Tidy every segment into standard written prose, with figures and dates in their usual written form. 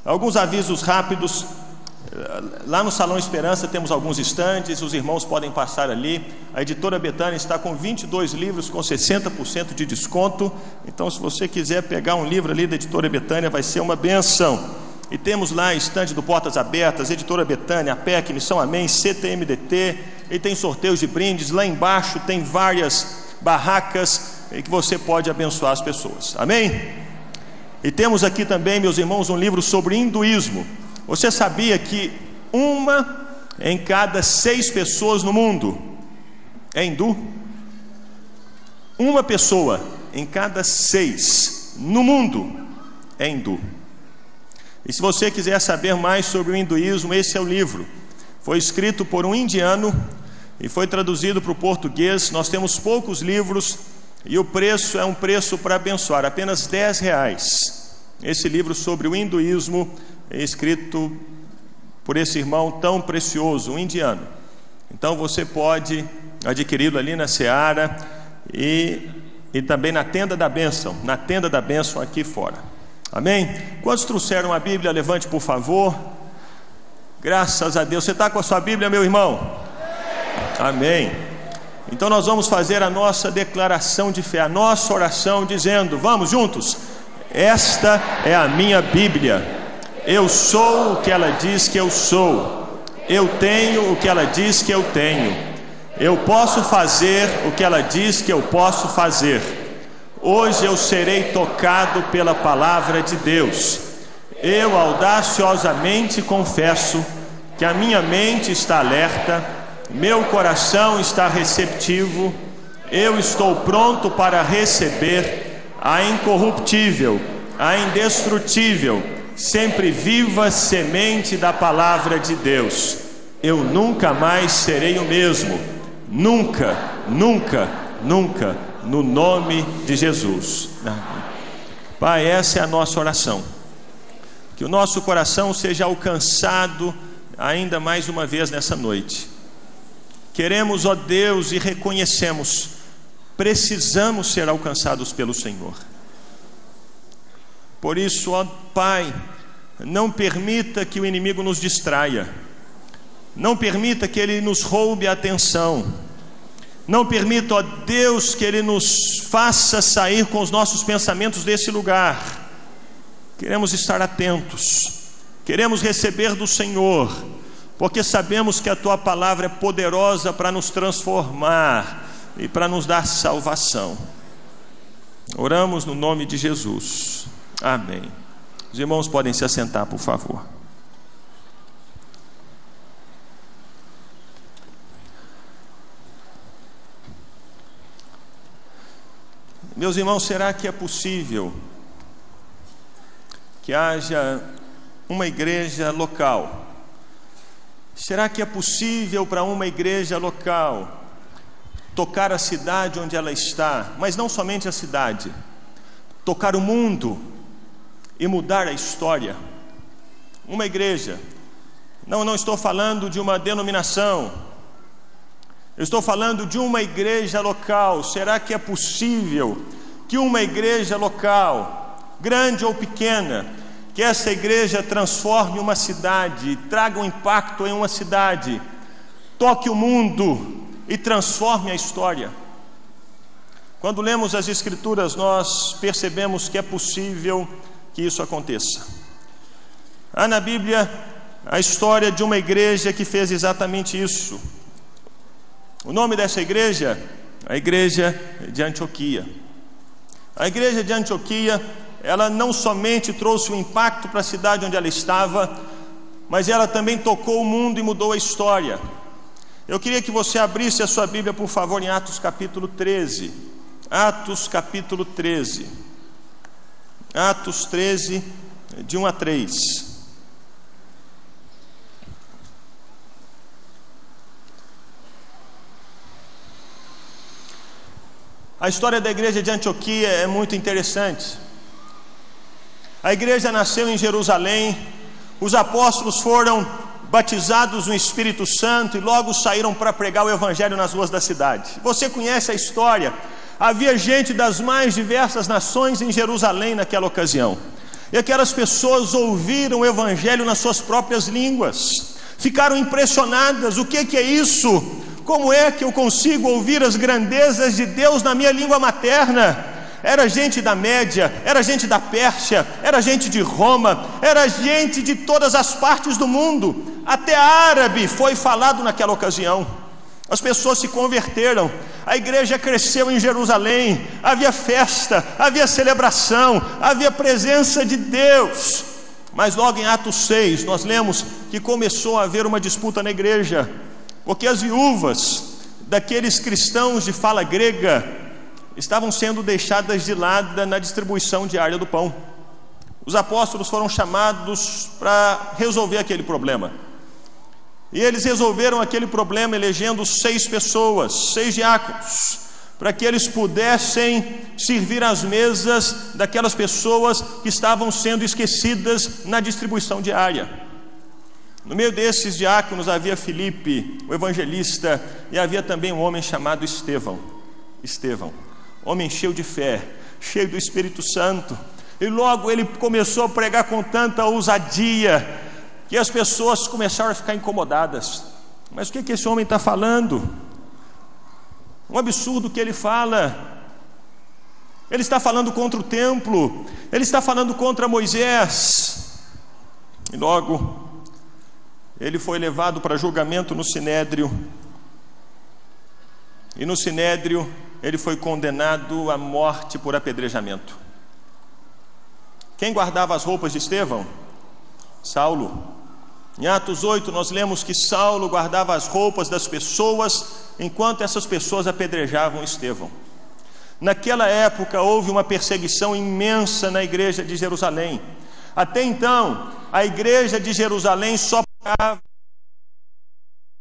Alguns avisos rápidos. Lá no Salão Esperança temos alguns estandes, os irmãos podem passar ali. A editora Betânia está com 22 livros com 60% de desconto. Então, se você quiser pegar um livro ali da editora Betânia, vai ser uma benção. E temos lá estande do Portas Abertas, editora Betânia, APEC, Missão Amém, CTMDT. E tem sorteios de brindes. Lá embaixo tem várias barracas em que você pode abençoar as pessoas. Amém? E temos aqui também, meus irmãos, um livro sobre hinduísmo. Você sabia que 1 em cada 6 pessoas no mundo é hindu? 1 pessoa em cada 6 no mundo é hindu. E se você quiser saber mais sobre o hinduísmo, esse é o livro. Foi escrito por um indiano e foi traduzido para o português. Nós temos poucos livros e o preço é um preço para abençoar, apenas R$10. Esse livro sobre o hinduísmo é escrito por esse irmão tão precioso, um indiano. Então você pode adquiri-lo ali na Seara e também na Tenda da Bênção, aqui fora. Amém? Quantos trouxeram a Bíblia? Levante, por favor. Graças a Deus. Você está com a sua Bíblia, meu irmão? Amém. Então nós vamos fazer a nossa declaração de fé, a nossa oração, dizendo, vamos juntos? Esta é a minha Bíblia. Eu sou o que ela diz que eu sou. Eu tenho o que ela diz que eu tenho. Eu posso fazer o que ela diz que eu posso fazer. Hoje eu serei tocado pela palavra de Deus. Eu audaciosamente confesso que a minha mente está alerta, meu coração está receptivo, eu estou pronto para receber a incorruptível, a indestrutível, sempre viva semente da palavra de Deus. Eu nunca mais serei o mesmo. Nunca, nunca, nunca, no nome de Jesus. Pai, essa é a nossa oração. Que o nosso coração seja alcançado ainda mais uma vez nessa noite. Queremos, ó Deus, e reconhecemos, precisamos ser alcançados pelo Senhor. Por isso, ó Pai, não permita que o inimigo nos distraia. Não permita que ele nos roube a atenção. Não permita, ó Deus, que ele nos faça sair com os nossos pensamentos desse lugar. Queremos estar atentos. Queremos receber do Senhor, porque sabemos que a Tua palavra é poderosa para nos transformar e para nos dar salvação. Oramos no nome de Jesus. Amém. Os irmãos podem se assentar, por favor. Meus irmãos, será que é possível que haja uma igreja local? Será que é possível para uma igreja local tocar a cidade onde ela está, mas não somente a cidade, tocar o mundo e mudar a história? Uma igreja, não estou falando de uma denominação, eu estou falando de uma igreja local. Será que é possível que uma igreja local, grande ou pequena, que essa igreja transforme uma cidade, traga um impacto em uma cidade, toque o mundo e transforme a história? Quando lemos as Escrituras, nós percebemos que é possível que isso aconteça. Há na Bíblia a história de uma igreja que fez exatamente isso. O nome dessa igreja, a igreja de Antioquia. A igreja de Antioquia, ela não somente trouxe um impacto para a cidade onde ela estava, mas ela também tocou o mundo e mudou a história. Eu queria que você abrisse a sua Bíblia, por favor, em Atos capítulo 13. Atos capítulo 13. Atos 13, de 1 a 3. A história da igreja de Antioquia é muito interessante. A igreja nasceu em Jerusalém, os apóstolos foram batizados no Espírito Santo e logo saíram para pregar o evangelho nas ruas da cidade. Você conhece a história? Havia gente das mais diversas nações em Jerusalém naquela ocasião. E aquelas pessoas ouviram o evangelho nas suas próprias línguas, ficaram impressionadas. O que é isso? Como é que eu consigo ouvir as grandezas de Deus na minha língua materna? Era gente da Média, era gente da Pérsia, era gente de Roma, era gente de todas as partes do mundo. Até árabe foi falado naquela ocasião. As pessoas se converteram, a igreja cresceu em Jerusalém, havia festa, havia celebração, havia presença de Deus. Mas logo em Atos 6, nós lemos que começou a haver uma disputa na igreja, porque as viúvas daqueles cristãos de fala grega estavam sendo deixadas de lado na distribuição diária do pão. Os apóstolos foram chamados para resolver aquele problema. E eles resolveram aquele problema elegendo 6 pessoas, 6 diáconos, para que eles pudessem servir às mesas daquelas pessoas que estavam sendo esquecidas na distribuição diária. No meio desses diáconos havia Filipe, o evangelista, e havia também um homem chamado Estevão, homem cheio de fé, cheio do Espírito Santo. E logo ele começou a pregar com tanta ousadia que as pessoas começaram a ficar incomodadas. Mas o que esse homem está falando? Um absurdo que ele fala. Ele está falando contra o templo, ele está falando contra Moisés. E logo ele foi levado para julgamento no Sinédrio. E no Sinédrio ele foi condenado à morte por apedrejamento. Quem guardava as roupas de Estevão? Saulo. Em Atos 8 nós lemos que Saulo guardava as roupas das pessoas enquanto essas pessoas apedrejavam Estevão. Naquela época houve uma perseguição imensa na igreja de Jerusalém. Até então a igreja de Jerusalém só pregava.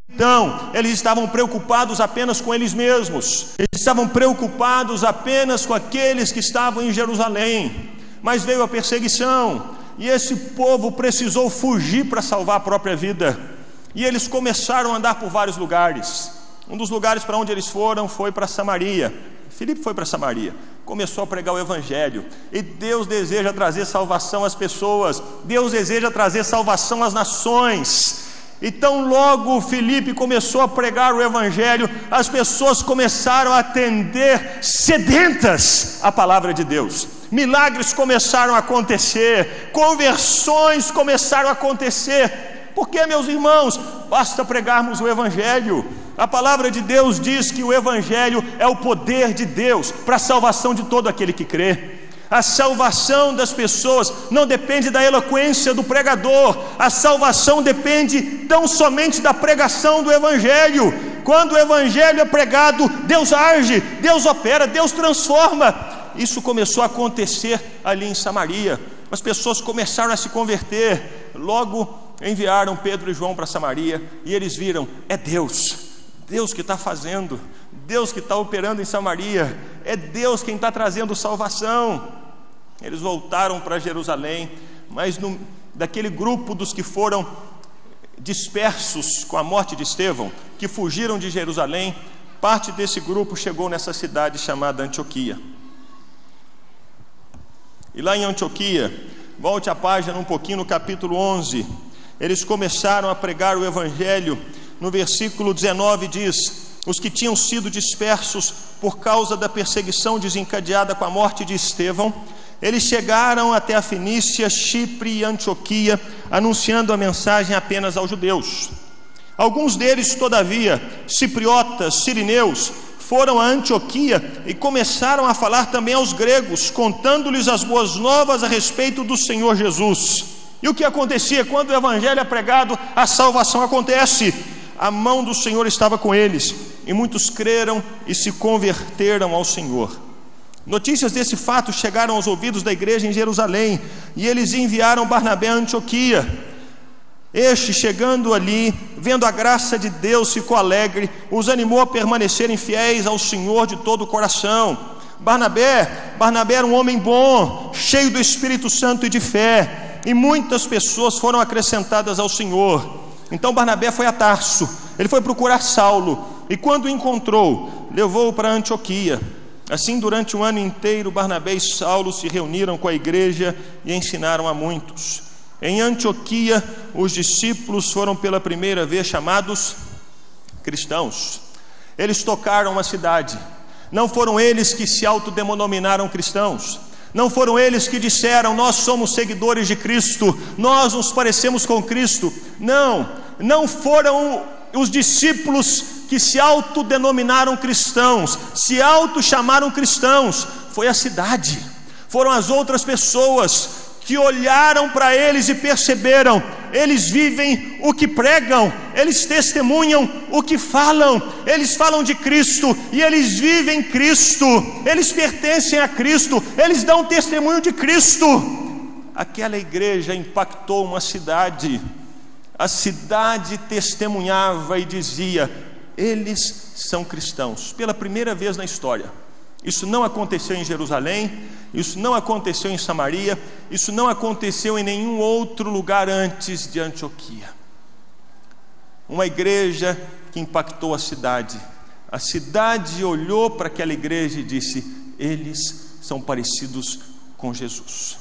Então eles estavam preocupados apenas com eles mesmos, eles estavam preocupados apenas com aqueles que estavam em Jerusalém. Mas veio a perseguição e esse povo precisou fugir para salvar a própria vida. E eles começaram a andar por vários lugares. Um dos lugares para onde eles foram foi para Samaria. Filipe foi para Samaria, começou a pregar o evangelho. E Deus deseja trazer salvação às pessoas, Deus deseja trazer salvação às nações. Então logo Filipe começou a pregar o evangelho, as pessoas começaram a atender sedentas à palavra de Deus. Milagres começaram a acontecer, conversões começaram a acontecer. Porque, meus irmãos, basta pregarmos o evangelho. A palavra de Deus diz que o evangelho é o poder de Deus para a salvação de todo aquele que crê. A salvação das pessoas não depende da eloquência do pregador, a salvação depende tão somente da pregação do evangelho. Quando o evangelho é pregado, Deus age, Deus opera, Deus transforma. Isso começou a acontecer ali em Samaria. As pessoas começaram a se converter. Logo enviaram Pedro e João para Samaria e eles viram, é Deus que está fazendo, Deus que está operando em Samaria, é Deus quem está trazendo salvação. Eles voltaram para Jerusalém, mas daquele grupo dos que foram dispersos com a morte de Estevão, que fugiram de Jerusalém, parte desse grupo chegou nessa cidade chamada Antioquia. E lá em Antioquia, volte a página um pouquinho no capítulo 11, eles começaram a pregar o evangelho. No versículo 19 diz: os que tinham sido dispersos por causa da perseguição desencadeada com a morte de Estevão, eles chegaram até a Fenícia, Chipre e Antioquia, anunciando a mensagem apenas aos judeus. Alguns deles, todavia, cipriotas, sirineus, foram a Antioquia e começaram a falar também aos gregos, contando-lhes as boas novas a respeito do Senhor Jesus. E o que acontecia? Quando o evangelho é pregado, a salvação acontece. A mão do Senhor estava com eles, e muitos creram e se converteram ao Senhor. Notícias desse fato chegaram aos ouvidos da igreja em Jerusalém, e eles enviaram Barnabé a Antioquia. Este, chegando ali, vendo a graça de Deus, ficou alegre, os animou a permanecerem fiéis ao Senhor de todo o coração. Barnabé era um homem bom, cheio do Espírito Santo e de fé, e muitas pessoas foram acrescentadas ao Senhor. Então Barnabé foi a Tarso, ele foi procurar Saulo, e quando o encontrou, levou-o para Antioquia. Assim, durante um ano inteiro, Barnabé e Saulo se reuniram com a igreja e ensinaram a muitos. Em Antioquia, os discípulos foram pela primeira vez chamados cristãos. Eles tocaram a cidade. Não foram eles que se autodenominaram cristãos. Não foram eles que disseram: nós somos seguidores de Cristo, nós nos parecemos com Cristo. Não foram os discípulos que se autodenominaram cristãos, se auto-chamaram cristãos. Foi a cidade, foram as outras pessoas que olharam para eles e perceberam: eles vivem o que pregam, eles testemunham o que falam, eles falam de Cristo e eles vivem Cristo, eles pertencem a Cristo, eles dão testemunho de Cristo. Aquela igreja impactou uma cidade. A cidade testemunhava e dizia: eles são cristãos. Pela primeira vez na história. Isso não aconteceu em Jerusalém, isso não aconteceu em Samaria, isso não aconteceu em nenhum outro lugar antes de Antioquia. Uma igreja que impactou a cidade. A cidade olhou para aquela igreja e disse: eles são parecidos com Jesus.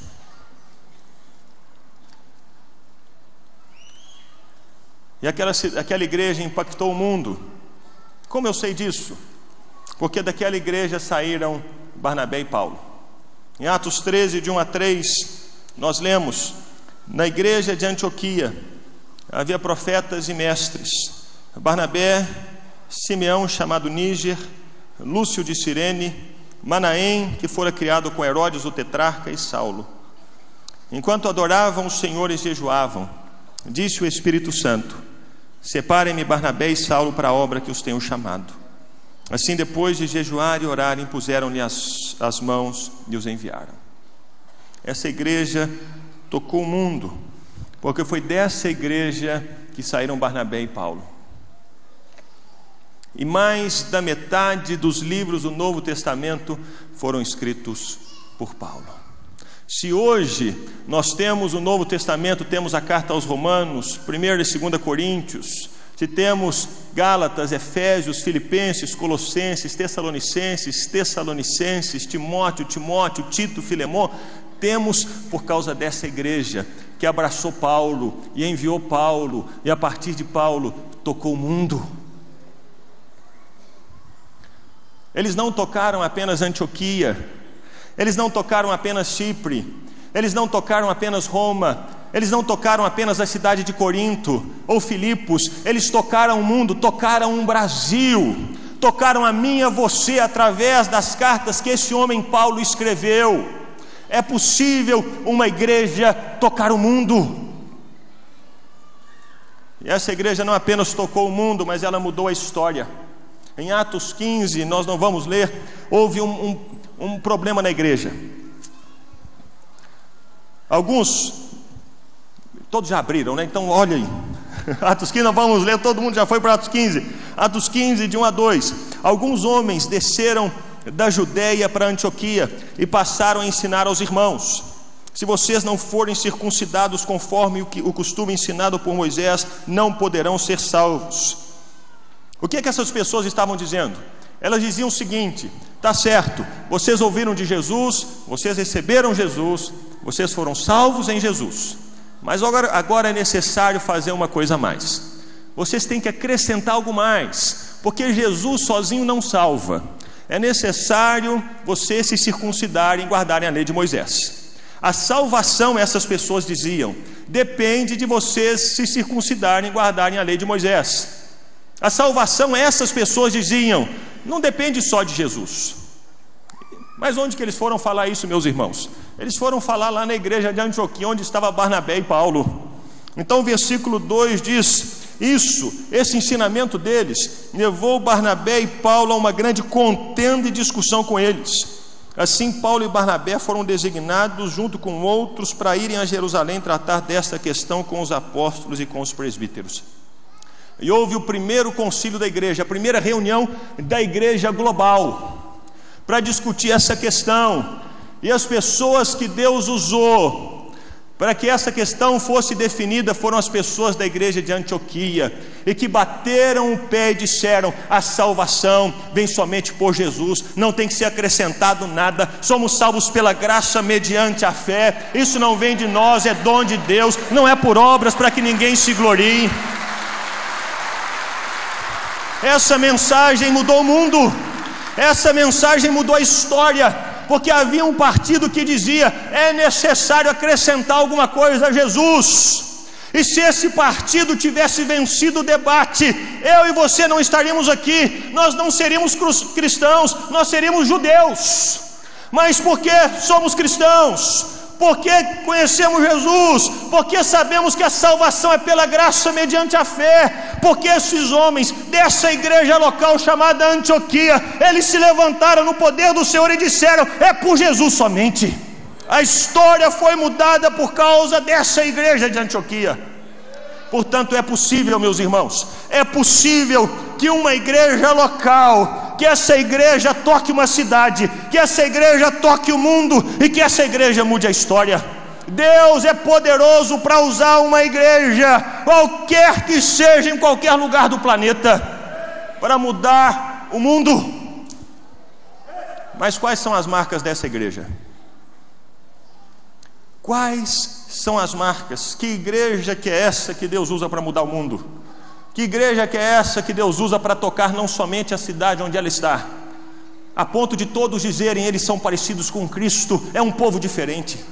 E aquela igreja impactou o mundo. Como eu sei disso? Porque daquela igreja saíram Barnabé e Paulo. Em Atos 13, de 1 a 3, nós lemos: na igreja de Antioquia havia profetas e mestres: Barnabé, Simeão, chamado Níger, Lúcio de Cirene, Manaém, que fora criado com Herodes o tetrarca, e Saulo. Enquanto adoravam o Senhor e jejuavam, disse o Espírito Santo: separem-me Barnabé e Saulo para a obra que os tenho chamado. Assim, depois de jejuar e orar, impuseram-lhe as mãos e os enviaram. Essa igreja tocou o mundo, porque foi dessa igreja que saíram Barnabé e Paulo. E mais da metade dos livros do Novo Testamento foram escritos por Paulo. Se hoje nós temos o Novo Testamento, temos a carta aos Romanos, 1ª e 2ª Coríntios, se temos Gálatas, Efésios, Filipenses, Colossenses, Tessalonicenses, Timóteo, Tito, Filemão, temos por causa dessa igreja que abraçou Paulo e enviou Paulo, e a partir de Paulo tocou o mundo. Eles não tocaram apenas Antioquia, eles não tocaram apenas Chipre, eles não tocaram apenas Roma, eles não tocaram apenas a cidade de Corinto ou Filipos, eles tocaram o mundo, tocaram um Brasil, tocaram a mim e a você através das cartas que esse homem Paulo escreveu. É possível uma igreja tocar o mundo. E essa igreja não apenas tocou o mundo, mas ela mudou a história. Em Atos 15, nós não vamos ler, houve um problema na igreja. Alguns, todos já abriram, né? Então olha aí, Atos 15 nós vamos ler, todo mundo já foi para Atos 15. Atos 15, de 1 a 2. Alguns homens desceram da Judeia para Antioquia e passaram a ensinar aos irmãos: se vocês não forem circuncidados conforme o costume ensinado por Moisés, não poderão ser salvos. O que é que essas pessoas estavam dizendo? Elas diziam o seguinte: tá certo, vocês ouviram de Jesus, vocês receberam Jesus, vocês foram salvos em Jesus, mas agora é necessário fazer uma coisa a mais. Vocês têm que acrescentar algo mais, porque Jesus sozinho não salva. É necessário vocês se circuncidarem e guardarem a lei de Moisés. A salvação, essas pessoas diziam, depende de vocês se circuncidarem e guardarem a lei de Moisés. A salvação, essas pessoas diziam, não depende só de Jesus. Mas onde que eles foram falar isso, meus irmãos? Eles foram falar lá na igreja de Antioquia, onde estava Barnabé e Paulo. Então o versículo 2 diz: esse ensinamento deles levou Barnabé e Paulo a uma grande contenda e discussão com eles. Assim, Paulo e Barnabé foram designados junto com outros para irem a Jerusalém tratar desta questão com os apóstolos e com os presbíteros. E houve o primeiro concílio da igreja, a primeira reunião da igreja global, para discutir essa questão. E as pessoas que Deus usou para que essa questão fosse definida, foram as pessoas da igreja de Antioquia, e que bateram o pé e disseram: a salvação vem somente por Jesus, não tem que ser acrescentado nada, somos salvos pela graça mediante a fé, isso não vem de nós, é dom de Deus, não é por obras para que ninguém se glorie. Essa mensagem mudou o mundo, essa mensagem mudou a história, porque havia um partido que dizia: é necessário acrescentar alguma coisa a Jesus. E se esse partido tivesse vencido o debate, eu e você não estaríamos aqui, nós não seríamos cristãos, nós seríamos judeus. Mas porque somos cristãos? Porque conhecemos Jesus, porque sabemos que a salvação é pela graça mediante a fé, porque esses homens dessa igreja local chamada Antioquia, eles se levantaram no poder do Senhor e disseram: é por Jesus somente. A história foi mudada por causa dessa igreja de Antioquia. Portanto, é possível, meus irmãos, é possível que uma igreja local, que essa igreja toque uma cidade, que essa igreja toque o mundo e que essa igreja mude a história. Deus é poderoso para usar uma igreja, qualquer que seja, em qualquer lugar do planeta, para mudar o mundo. Mas quais são as marcas dessa igreja? Quais são as marcas? Que igreja que é essa que Deus usa para mudar o mundo? Que igreja que é essa que Deus usa para tocar não somente a cidade onde ela está, a ponto de todos dizerem: eles são parecidos com Cristo, é um povo diferente?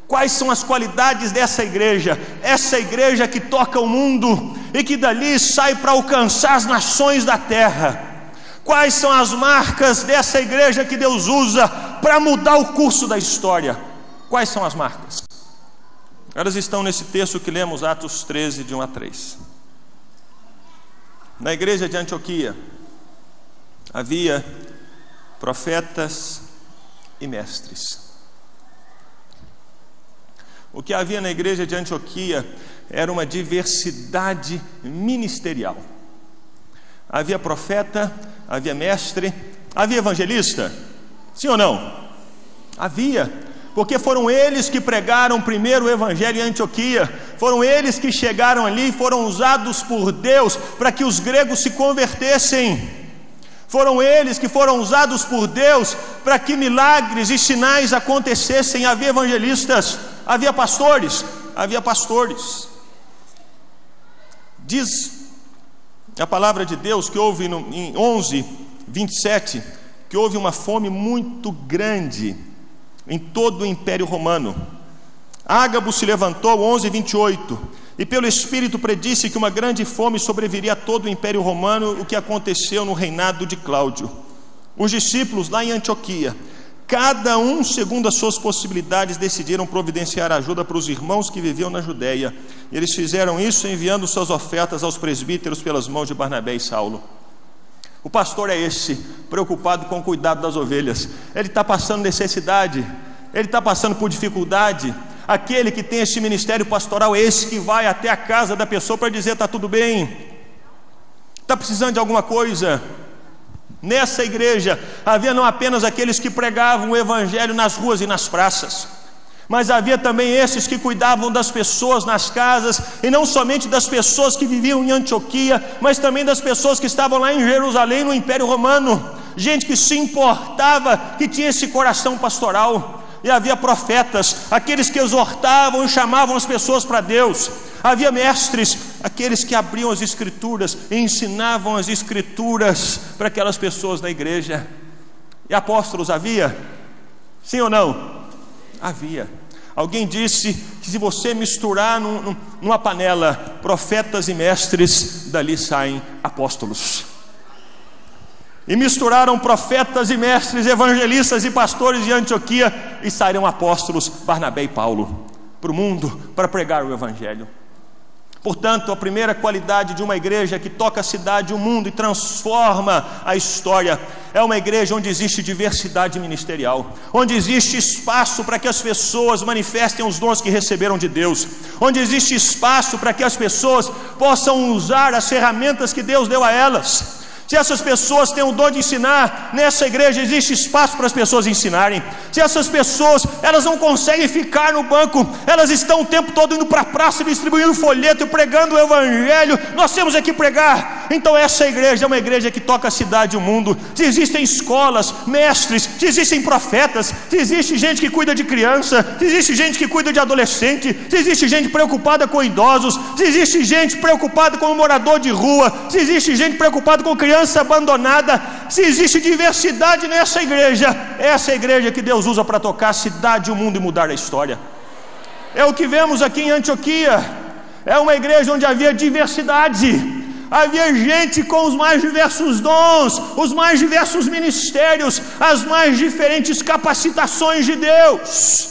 Quais são as qualidades dessa igreja? Essa igreja que toca o mundo e que dali sai para alcançar as nações da terra. Quais são as marcas dessa igreja que Deus usa para mudar o curso da história? Quais são as marcas? Elas estão nesse texto que lemos, Atos 13, de 1 a 3. Na igreja de Antioquia havia profetas e mestres. O que havia na igreja de Antioquia era uma diversidade ministerial. Havia profeta, havia mestre, havia evangelista? Sim ou não? Havia. Porque foram eles que pregaram primeiro o evangelho em Antioquia, foram eles que chegaram ali, foram usados por Deus para que os gregos se convertessem, foram eles que foram usados por Deus para que milagres e sinais acontecessem. Havia evangelistas, havia pastores, diz a palavra de Deus que houve em 11:27, que houve uma fome muito grande em todo o Império Romano. Ágabo se levantou, 11:28, e pelo Espírito predisse que uma grande fome sobreviria a todo o Império Romano, o que aconteceu no reinado de Cláudio. Os discípulos lá em Antioquia, cada um segundo as suas possibilidades, decidiram providenciar ajuda para os irmãos que viviam na Judéia. E eles fizeram isso enviando suas ofertas aos presbíteros pelas mãos de Barnabé e Saulo. O pastor é esse, preocupado com o cuidado das ovelhas. Ele está passando necessidade, ele está passando por dificuldade. Aquele que tem esse ministério pastoral é esse que vai até a casa da pessoa para dizer: está tudo bem, está precisando de alguma coisa. Nessa igreja havia não apenas aqueles que pregavam o evangelho nas ruas e nas praças, mas havia também esses que cuidavam das pessoas nas casas, e não somente das pessoas que viviam em Antioquia, mas também das pessoas que estavam lá em Jerusalém, no Império Romano. Gente que se importava, que tinha esse coração pastoral. E havia profetas, aqueles que exortavam e chamavam as pessoas para Deus. Havia mestres, aqueles que abriam as escrituras e ensinavam as escrituras para aquelas pessoas da igreja. E apóstolos havia? Sim ou não? Havia. Alguém disse que se você misturar numa panela profetas e mestres, dali saem apóstolos. E misturaram profetas e mestres, evangelistas e pastores de Antioquia, e saíram apóstolos, Barnabé e Paulo, para o mundo, para pregar o evangelho. Portanto, a primeira qualidade de uma igreja que toca a cidade, o mundo e transforma a história, é uma igreja onde existe diversidade ministerial, onde existe espaço para que as pessoas manifestem os dons que receberam de Deus, onde existe espaço para que as pessoas possam usar as ferramentas que Deus deu a elas. Se essas pessoas têm o dom de ensinar, nessa igreja existe espaço para as pessoas ensinarem. Se essas pessoas, elas não conseguem ficar no banco, elas estão o tempo todo indo para a praça, distribuindo folheto e pregando o evangelho, nós temos aqui pregar. Então essa igreja é uma igreja que toca a cidade e o mundo. Se existem escolas, mestres, se existem profetas, se existe gente que cuida de criança, se existe gente que cuida de adolescente, se existe gente preocupada com idosos, se existe gente preocupada com o morador de rua, se existe gente preocupada com criança abandonada, se existe diversidade nessa igreja, essa é a igreja que Deus usa para tocar a cidade e o mundo e mudar a história. É o que vemos aqui em Antioquia. É uma igreja onde havia diversidade, havia gente com os mais diversos dons, os mais diversos ministérios, as mais diferentes capacitações de Deus,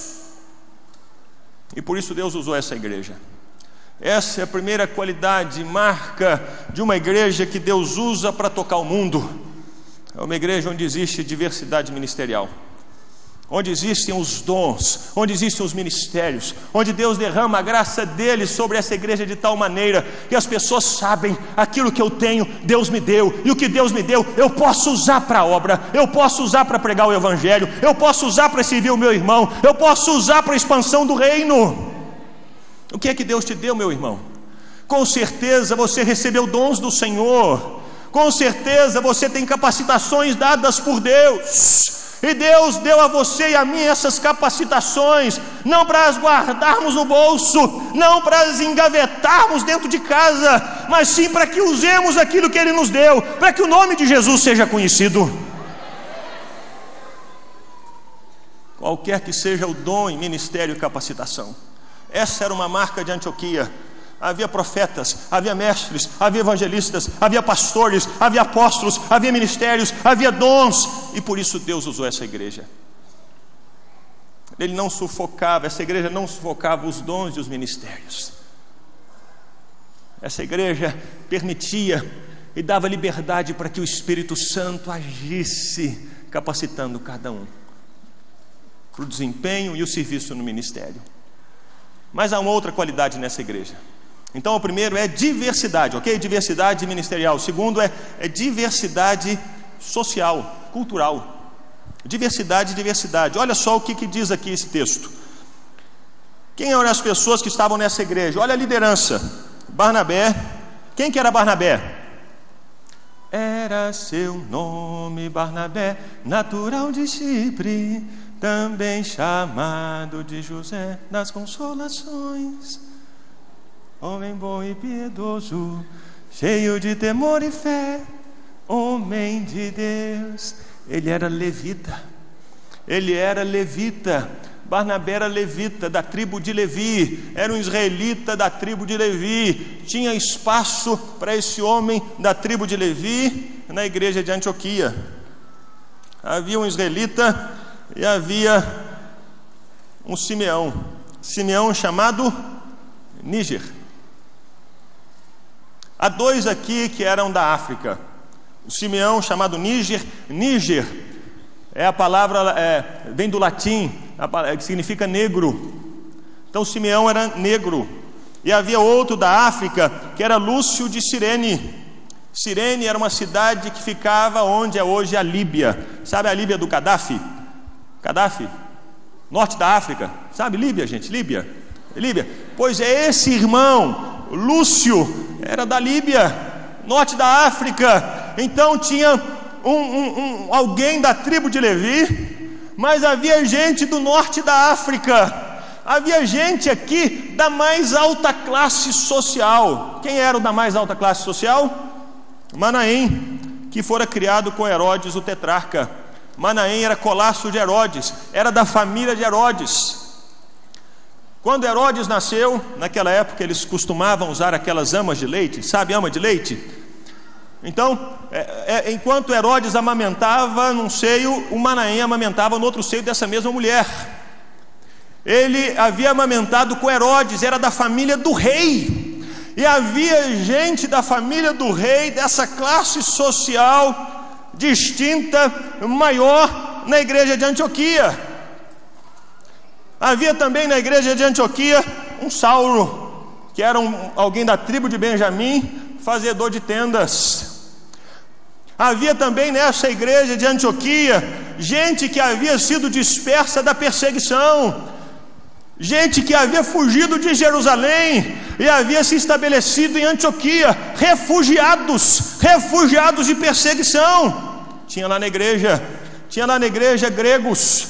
e por isso Deus usou essa igreja. Essa é a primeira qualidade, marca de uma igreja que Deus usa para tocar o mundo. É uma igreja onde existe diversidade ministerial, onde existem os dons, onde existem os ministérios, onde Deus derrama a graça dele sobre essa igreja de tal maneira que as pessoas sabem: aquilo que eu tenho, Deus me deu, e o que Deus me deu, eu posso usar para a obra, eu posso usar para pregar o evangelho, eu posso usar para servir o meu irmão, eu posso usar para a expansão do reino. O que é que Deus te deu, meu irmão? Com certeza você recebeu dons do Senhor, com certeza você tem capacitações dadas por Deus, e Deus deu a você e a mim essas capacitações, não para as guardarmos no bolso, não para as engavetarmos dentro de casa, mas sim para que usemos aquilo que Ele nos deu, para que o nome de Jesus seja conhecido. Qualquer que seja o dom em ministério e capacitação, essa era uma marca de Antioquia. Havia profetas, havia mestres, havia evangelistas, havia pastores, havia apóstolos, havia ministérios, havia dons, e por isso Deus usou essa igreja. Ele não sufocava, essa igreja não sufocava os dons e os ministérios. Essa igreja permitia e dava liberdade para que o Espírito Santo agisse, capacitando cada um para o desempenho e o serviço no ministério. Mas há uma outra qualidade nessa igreja. Então o primeiro é diversidade, ok? Diversidade ministerial. O segundo é diversidade social, cultural. Diversidade. Olha só o que diz aqui esse texto. Quem eram as pessoas que estavam nessa igreja? Olha a liderança. Barnabé. Quem que era Barnabé? Era seu nome Barnabé, natural de Chipre, também chamado de José das Consolações, homem bom e piedoso, cheio de temor e fé, homem de Deus. Ele era levita. Barnabé era levita, da tribo de Levi, era um israelita da tribo de Levi. Tinha espaço para esse homem da tribo de Levi na igreja de Antioquia. Havia um israelita e havia um Simeão chamado Níger. Há dois aqui que eram da África. O Simeão chamado Níger é a palavra, vem do latim, que significa negro. Então Simeão era negro. E havia outro da África que era Lúcio de Cirene. Cirene era uma cidade que ficava onde é hoje a Líbia. Sabe a Líbia do Gaddafi? Norte da África. Sabe Líbia, gente? Líbia. Pois é, esse irmão Lúcio era da Líbia, norte da África. Então tinha alguém da tribo de Levi, mas havia gente do norte da África. Havia gente aqui da mais alta classe social. Quem era o da mais alta classe social? Manaém, que fora criado com Herodes o tetrarca. Manaém era colasso de Herodes, era da família de Herodes. Quando Herodes nasceu, naquela época eles costumavam usar aquelas amas de leite, sabe, ama de leite? Então, enquanto Herodes amamentava num seio, o Manaém amamentava no outro seio dessa mesma mulher. Ele havia amamentado com Herodes, era da família do rei. E havia gente da família do rei, dessa classe social distinta, maior, na igreja de Antioquia. Havia também na igreja de Antioquia um Saulo, que era alguém da tribo de Benjamim, fazedor de tendas. Havia também nessa igreja de Antioquia gente que havia sido dispersa da perseguição, gente que havia fugido de Jerusalém e havia se estabelecido em Antioquia, refugiados de perseguição. Tinha lá na igreja gregos,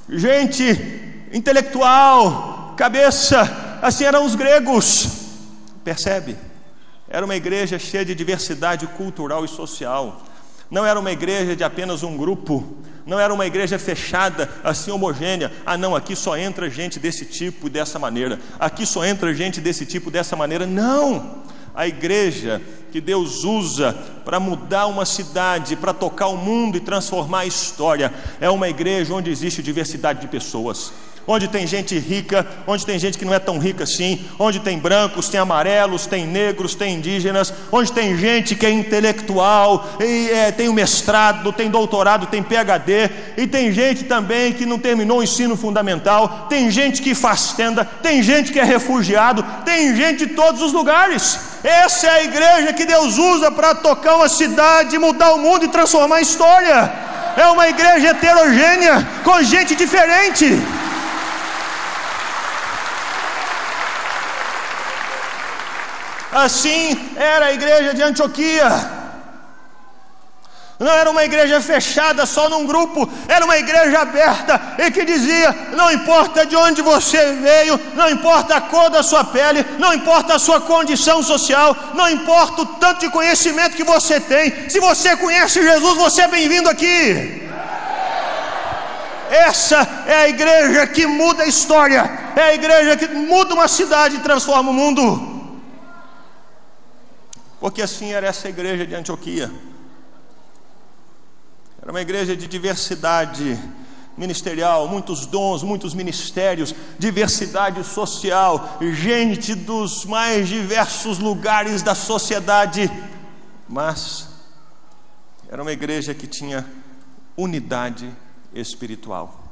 gente intelectual, cabeça, assim eram os gregos. Percebe? Era uma igreja cheia de diversidade cultural e social. Não era uma igreja de apenas um grupo, não era uma igreja fechada, assim homogênea. Ah não, aqui só entra gente desse tipo e dessa maneira, aqui só entra gente desse tipo e dessa maneira. Não! A igreja que Deus usa para mudar uma cidade, para tocar o mundo e transformar a história, é uma igreja onde existe diversidade de pessoas, onde tem gente rica, onde tem gente que não é tão rica assim, onde tem brancos, tem amarelos, tem negros, tem indígenas, onde tem gente que é intelectual, tem um mestrado, tem doutorado, tem PhD, e tem gente também que não terminou o ensino fundamental, tem gente que faz tenda, tem gente que é refugiado, tem gente de todos os lugares. Essa é a igreja que Deus usa para tocar uma cidade, mudar o mundo e transformar a história. É uma igreja heterogênea, com gente diferente. Assim era a igreja de Antioquia. Não era uma igreja fechada só num grupo, era uma igreja aberta e que dizia: não importa de onde você veio, não importa a cor da sua pele, não importa a sua condição social, não importa o tanto de conhecimento que você tem, se você conhece Jesus, você é bem-vindo aqui. Essa é a igreja que muda a história, é a igreja que muda uma cidade e transforma o mundo. Porque assim era essa igreja de Antioquia. Era uma igreja de diversidade ministerial, muitos dons, muitos ministérios, diversidade social, gente dos mais diversos lugares da sociedade. Mas era uma igreja que tinha unidade espiritual.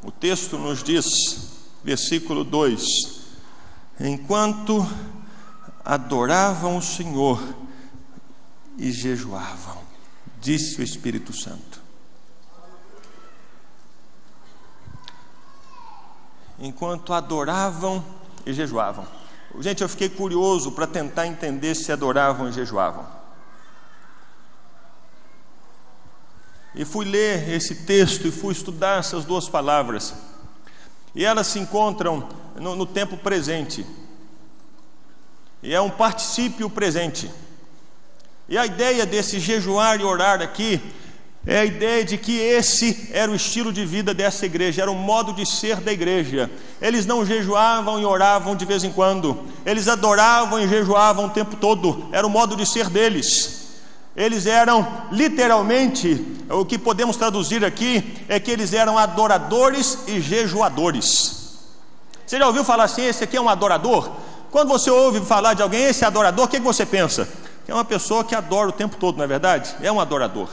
O texto nos diz, versículo 2: enquanto adoravam o Senhor e jejuavam, disse o Espírito Santo. Enquanto adoravam e jejuavam. Gente, eu fiquei curioso para tentar entender se adoravam e jejuavam. E fui ler esse texto e fui estudar essas duas palavras. E elas se encontram no tempo presente. E é um particípio presente. E a ideia desse jejuar e orar aqui é a ideia de que esse era o estilo de vida dessa igreja, era o modo de ser da igreja. Eles não jejuavam e oravam de vez em quando, eles adoravam e jejuavam o tempo todo, era o modo de ser deles. Eles eram literalmente, o que podemos traduzir aqui é que eles eram adoradores e jejuadores. Você já ouviu falar assim, esse aqui é um adorador? Quando você ouve falar de alguém, esse adorador, o que você pensa? Que é uma pessoa que adora o tempo todo, não é verdade? É um adorador.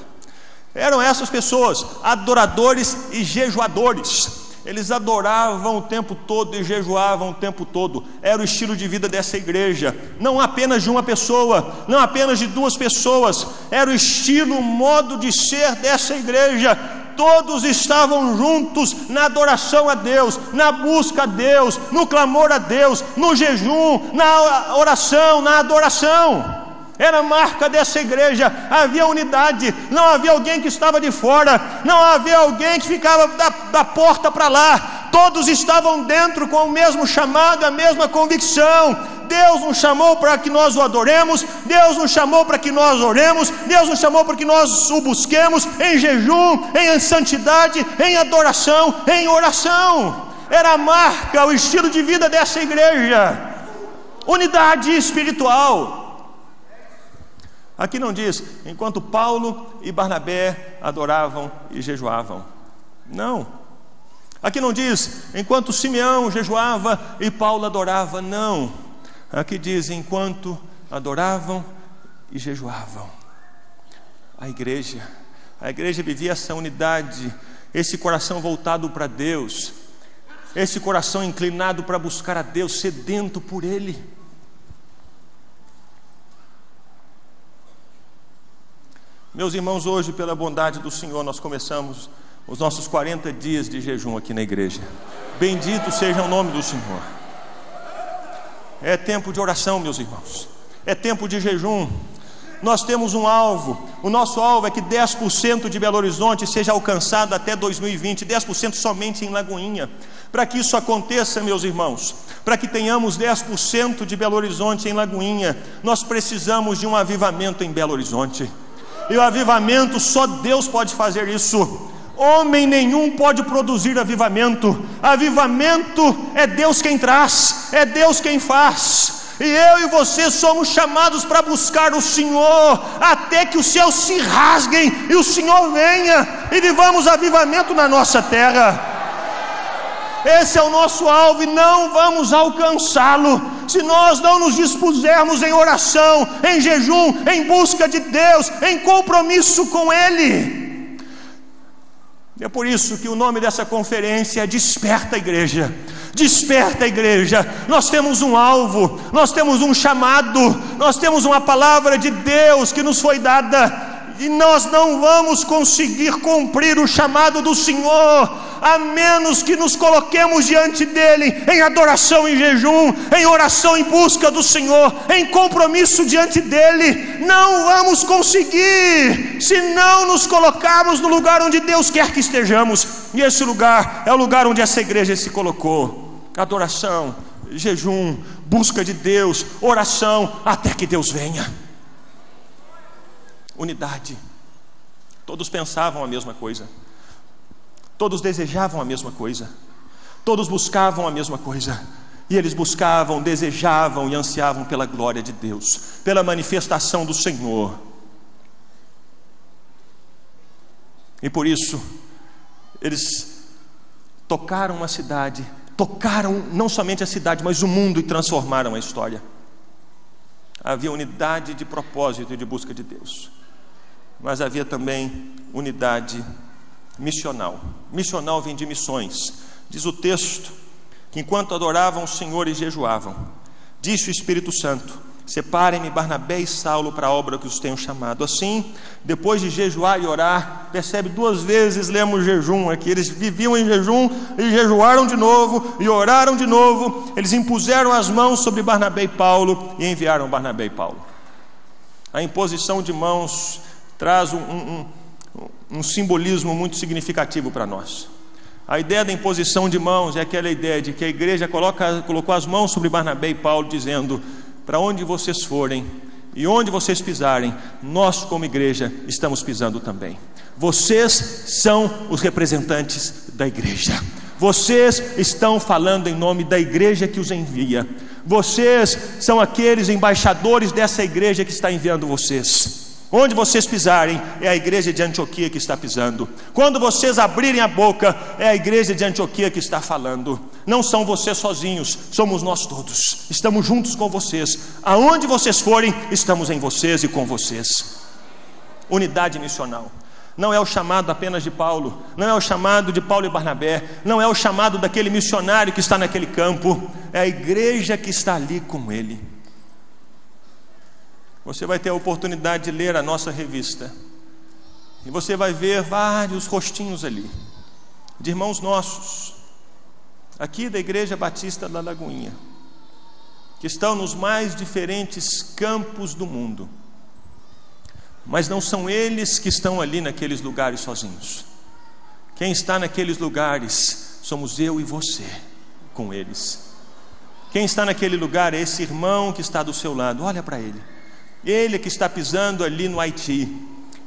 Eram essas pessoas, adoradores e jejuadores. Eles adoravam o tempo todo e jejuavam o tempo todo. Era o estilo de vida dessa igreja. Não apenas de uma pessoa, não apenas de duas pessoas. Era o estilo, o modo de ser dessa igreja. Todos estavam juntos na adoração a Deus, na busca a Deus, no clamor a Deus, no jejum, na oração, na adoração. Era a marca dessa igreja, havia unidade, não havia alguém que estava de fora, não havia alguém que ficava da porta para lá, todos estavam dentro com o mesmo chamado, a mesma convicção. Deus nos chamou para que nós o adoremos, Deus nos chamou para que nós oremos, Deus nos chamou para que nós o busquemos em jejum, em santidade, em adoração, em oração. Era a marca, o estilo de vida dessa igreja, unidade espiritual. Aqui não diz, enquanto Paulo e Barnabé adoravam e jejuavam. Não. Aqui não diz, enquanto Simeão jejuava e Paulo adorava. Não. Aqui diz, enquanto adoravam e jejuavam. A igreja vivia essa unidade, esse coração voltado para Deus, esse coração inclinado para buscar a Deus, sedento por Ele. Meus irmãos, hoje, pela bondade do Senhor, nós começamos os nossos 40 dias de jejum aqui na igreja. Bendito seja o nome do Senhor. É tempo de oração, meus irmãos. É tempo de jejum. Nós temos um alvo. O nosso alvo é que 10% de Belo Horizonte seja alcançado até 2020, 10% somente em Lagoinha. Para que isso aconteça, meus irmãos, para que tenhamos 10% de Belo Horizonte em Lagoinha, nós precisamos de um avivamento em Belo Horizonte. E o avivamento, só Deus pode fazer isso. Homem nenhum pode produzir avivamento. Avivamento é Deus quem traz, é Deus quem faz. E eu e você somos chamados para buscar o Senhor, até que os céus se rasguem e o Senhor venha, e vivamos avivamento na nossa terra. Esse é o nosso alvo, e não vamos alcançá-lo se nós não nos dispusermos em oração, em jejum, em busca de Deus, em compromisso com Ele. É por isso que o nome dessa conferência é Desperta a Igreja. Desperta a igreja. Nós temos um alvo, nós temos um chamado, nós temos uma palavra de Deus que nos foi dada, e nós não vamos conseguir cumprir o chamado do Senhor a menos que nos coloquemos diante dele em adoração, em jejum, em oração, em busca do Senhor, em compromisso diante dele. Não vamos conseguir se não nos colocarmos no lugar onde Deus quer que estejamos, e esse lugar é o lugar onde essa igreja se colocou. Adoração, jejum, busca de Deus, oração, até que Deus venha. Unidade. Todos pensavam a mesma coisa, todos desejavam a mesma coisa, todos buscavam a mesma coisa. E eles buscavam, desejavam e ansiavam pela glória de Deus, pela manifestação do Senhor. E por isso eles tocaram a cidade, tocaram não somente a cidade, mas o mundo, e transformaram a história. Havia unidade de propósito e de busca de Deus, mas havia também unidade missional. Missional vem de missões. Diz o texto que enquanto adoravam o Senhor e jejuavam, disse o Espírito Santo: separem-me Barnabé e Saulo para a obra que os tenho chamado. Assim, depois de jejuar e orar, percebe, 2 vezes lemos jejum aqui. Eles viviam em jejum e jejuaram de novo e oraram de novo. Eles impuseram as mãos sobre Barnabé e Paulo e enviaram Barnabé e Paulo. A imposição de mãos traz um simbolismo muito significativo para nós. A ideia da imposição de mãos é aquela ideia de que a igreja colocou as mãos sobre Barnabé e Paulo, dizendo: para onde vocês forem e onde vocês pisarem, nós como igreja estamos pisando também. Vocês são os representantes da igreja. Vocês estão falando em nome da igreja que os envia. Vocês são aqueles embaixadores dessa igreja que está enviando vocês. Onde vocês pisarem, é a igreja de Antioquia que está pisando. Quando vocês abrirem a boca, é a igreja de Antioquia que está falando. Não são vocês sozinhos, somos nós todos. Estamos juntos com vocês. Aonde vocês forem, estamos em vocês e com vocês. Unidade missional. Não é o chamado apenas de Paulo, não é o chamado de Paulo e Barnabé, não é o chamado daquele missionário que está naquele campo, é a igreja que está ali com ele. Você vai ter a oportunidade de ler a nossa revista, e você vai ver vários rostinhos ali, de irmãos nossos, aqui da Igreja Batista da Lagoinha, que estão nos mais diferentes campos do mundo. Mas não são eles que estão ali naqueles lugares sozinhos. Quem está naqueles lugares somos eu e você com eles. Quem está naquele lugar é esse irmão que está do seu lado. Olha para ele. Ele que está pisando ali no Haiti,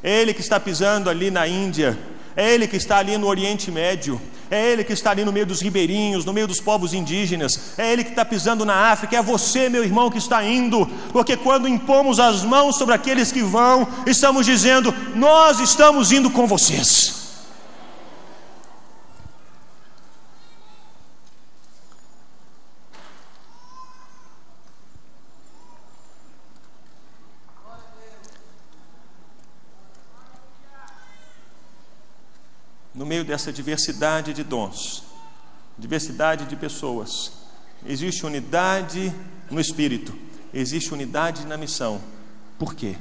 ele que está pisando ali na Índia, é ele que está ali no Oriente Médio, é ele que está ali no meio dos ribeirinhos, no meio dos povos indígenas, é ele que está pisando na África. É você, meu irmão, que está indo, porque quando impomos as mãos sobre aqueles que vão, estamos dizendo: nós estamos indo com vocês. No meio dessa diversidade de dons, diversidade de pessoas, existe unidade no Espírito, existe unidade na missão. Por quê?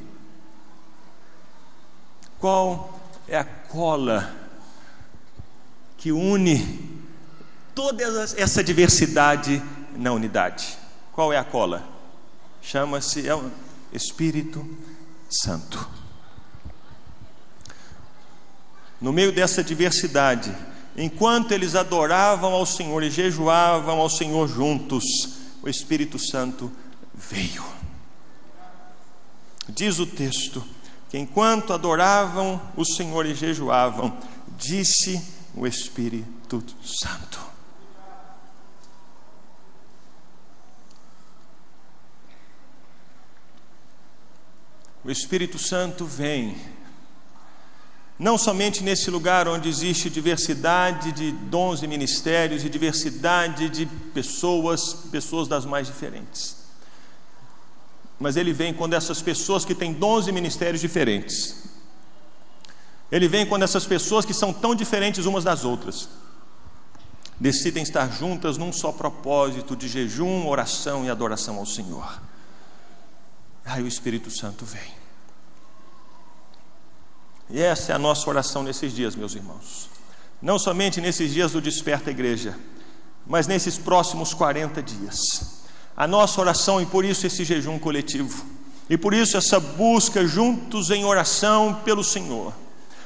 Qual é a cola que une toda essa diversidade na unidade? Qual é a cola? Chama-se Espírito Santo. No meio dessa diversidade, enquanto eles adoravam ao Senhor e jejuavam ao Senhor juntos, o Espírito Santo veio. Diz o texto que enquanto adoravam o Senhor e jejuavam, disse o Espírito Santo. O Espírito Santo vem, não somente nesse lugar onde existe diversidade de dons e ministérios e diversidade de pessoas das mais diferentes, mas Ele vem quando essas pessoas que têm dons e ministérios diferentes, Ele vem quando essas pessoas que são tão diferentes umas das outras decidem estar juntas num só propósito de jejum, oração e adoração ao Senhor. Aí o Espírito Santo vem. E essa é a nossa oração nesses dias, meus irmãos. Não somente nesses dias do Desperta Igreja, mas nesses próximos 40 dias. A nossa oração, e por isso esse jejum coletivo, e por isso essa busca juntos em oração pelo Senhor.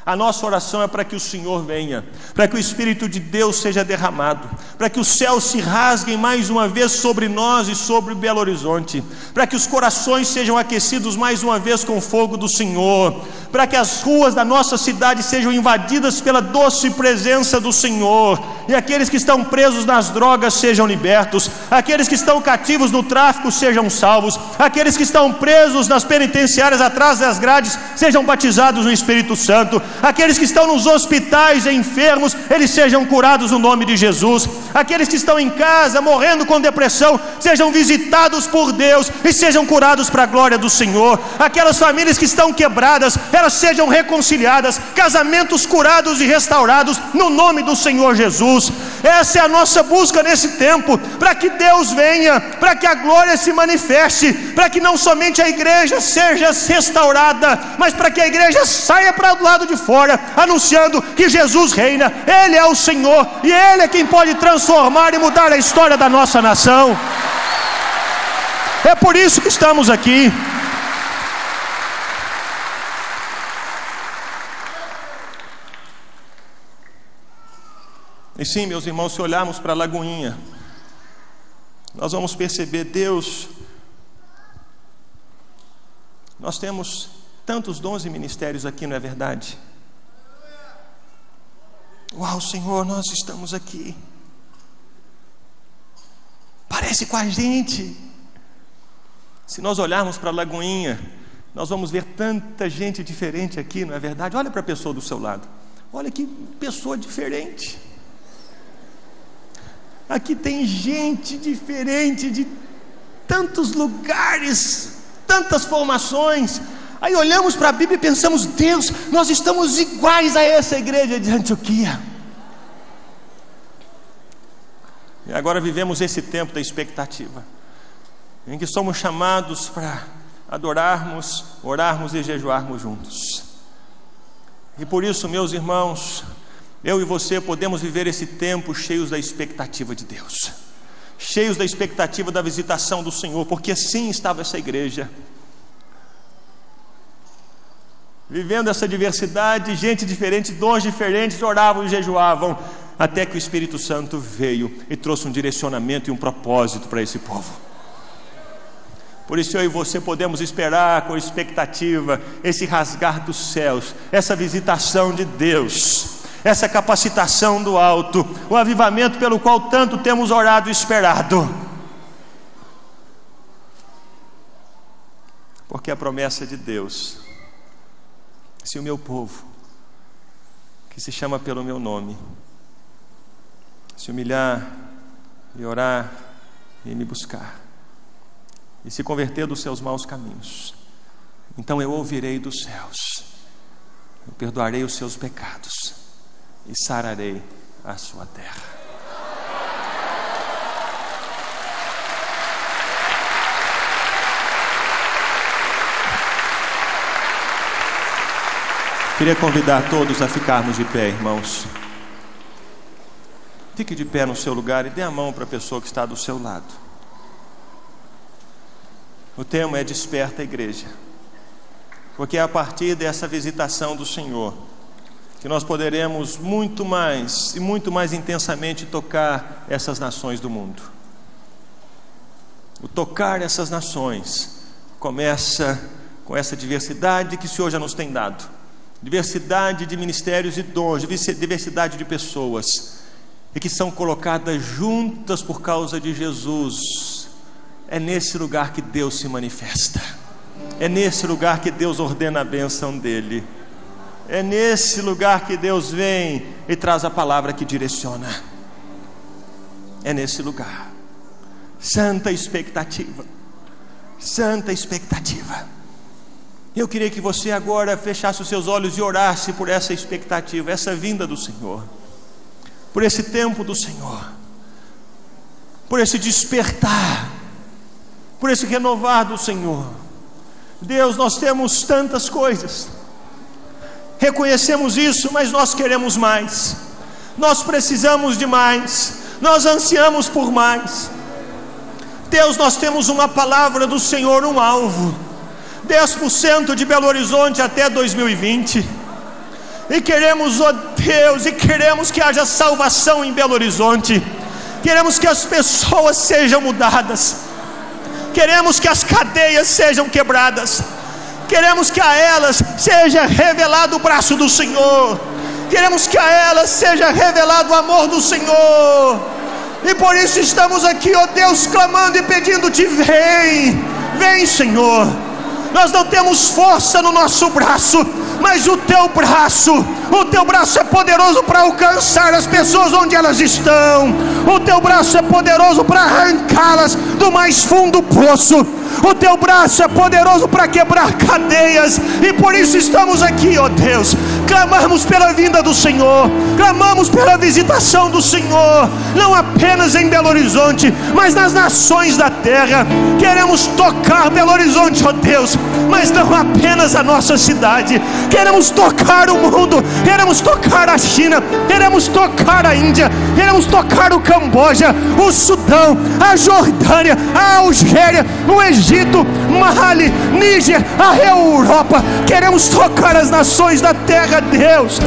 A nossa oração é para que o Senhor venha, para que o Espírito de Deus seja derramado, para que os céus se rasguem mais uma vez sobre nós e sobre o Belo Horizonte, para que os corações sejam aquecidos mais uma vez com o fogo do Senhor, para que as ruas da nossa cidade sejam invadidas pela doce presença do Senhor, e aqueles que estão presos nas drogas sejam libertos, aqueles que estão cativos no tráfico sejam salvos, aqueles que estão presos nas penitenciárias atrás das grades sejam batizados no Espírito Santo, aqueles que estão nos hospitais enfermos, eles sejam curados no nome de Jesus, aqueles que estão em casa morrendo com depressão, sejam visitados por Deus e sejam curados para a glória do Senhor, aquelas famílias que estão quebradas, elas sejam reconciliadas, casamentos curados e restaurados no nome do Senhor Jesus. Essa é a nossa busca nesse tempo, para que Deus venha, para que a glória se manifeste, para que não somente a igreja seja restaurada, mas para que a igreja saia para o lado de fora, anunciando que Jesus reina, Ele é o Senhor, e Ele é quem pode transformar e mudar a história da nossa nação. É por isso que estamos aqui. E sim, meus irmãos, se olharmos para a Lagoinha, nós vamos perceber, Deus, nós temos tantos dons e ministérios aqui, não é verdade? Uau, Senhor, nós estamos aqui, parece com a gente. Se nós olharmos para a Lagoinha, nós vamos ver tanta gente diferente aqui, não é verdade? Olha para a pessoa do seu lado, olha que pessoa diferente. Aqui tem gente diferente de tantos lugares, tantas formações. Aí olhamos para a Bíblia e pensamos, Deus, nós estamos iguais a essa igreja de Antioquia. E agora vivemos esse tempo da expectativa, em que somos chamados para adorarmos, orarmos e jejuarmos juntos. E por isso, meus irmãos, eu e você podemos viver esse tempo cheios da expectativa de Deus, cheios da expectativa da visitação do Senhor, porque assim estava essa igreja, vivendo essa diversidade, gente diferente, dons diferentes, oravam e jejuavam, até que o Espírito Santo veio e trouxe um direcionamento e um propósito para esse povo. Por isso eu e você podemos esperar com expectativa esse rasgar dos céus, essa visitação de Deus, essa capacitação do alto, o avivamento pelo qual tanto temos orado e esperado. Porque a promessa de Deus, se o meu povo, que se chama pelo meu nome, se humilhar e orar e me buscar, e se converter dos seus maus caminhos, então eu ouvirei dos céus, eu perdoarei os seus pecados e sararei a sua terra. Queria convidar todos a ficarmos de pé, irmãos. Fique de pé no seu lugar e dê a mão para a pessoa que está do seu lado. O tema é Desperta a Igreja, porque é a partir dessa visitação do Senhor que nós poderemos muito mais e muito mais intensamente tocar essas nações do mundo. O tocar essas nações começa com essa diversidade que o Senhor já nos tem dado. Diversidade de ministérios e dons, diversidade de pessoas, e que são colocadas juntas por causa de Jesus. É nesse lugar que Deus se manifesta. É nesse lugar que Deus ordena a bênção dele. É nesse lugar que Deus vem e traz a palavra que direciona. É nesse lugar. Santa expectativa. Santa expectativa. Eu queria que você agora fechasse os seus olhos e orasse por essa expectativa, essa vinda do Senhor, por esse tempo do Senhor, por esse despertar, por esse renovar do Senhor. Deus, nós temos tantas coisas, reconhecemos isso, mas nós queremos mais, nós precisamos de mais, nós ansiamos por mais. Deus, nós temos uma palavra do Senhor, um alvo: 10% de Belo Horizonte até 2020. E queremos, ó Deus, e queremos que haja salvação em Belo Horizonte. Queremos que as pessoas sejam mudadas. Queremos que as cadeias sejam quebradas. Queremos que a elas seja revelado o braço do Senhor. Queremos que a elas seja revelado o amor do Senhor. E por isso estamos aqui, ó Deus, clamando e pedindo-te: vem, vem, Senhor. Nós não temos força no nosso braço, mas o teu braço é poderoso para alcançar as pessoas onde elas estão. O teu braço é poderoso para arrancá-las do mais fundo poço. O teu braço é poderoso para quebrar cadeias. E por isso estamos aqui, ó Deus. Clamamos pela vinda do Senhor, clamamos pela visitação do Senhor, não apenas em Belo Horizonte, mas nas nações da terra. Queremos tocar Belo Horizonte, ó Deus, mas não apenas a nossa cidade. Queremos tocar o mundo, queremos tocar a China, queremos tocar a Índia, queremos tocar o Camboja, o Sudão, a Jordânia, a Algéria, o Egito, Mali, Níger, a Europa. Queremos tocar as nações da terra, Deus,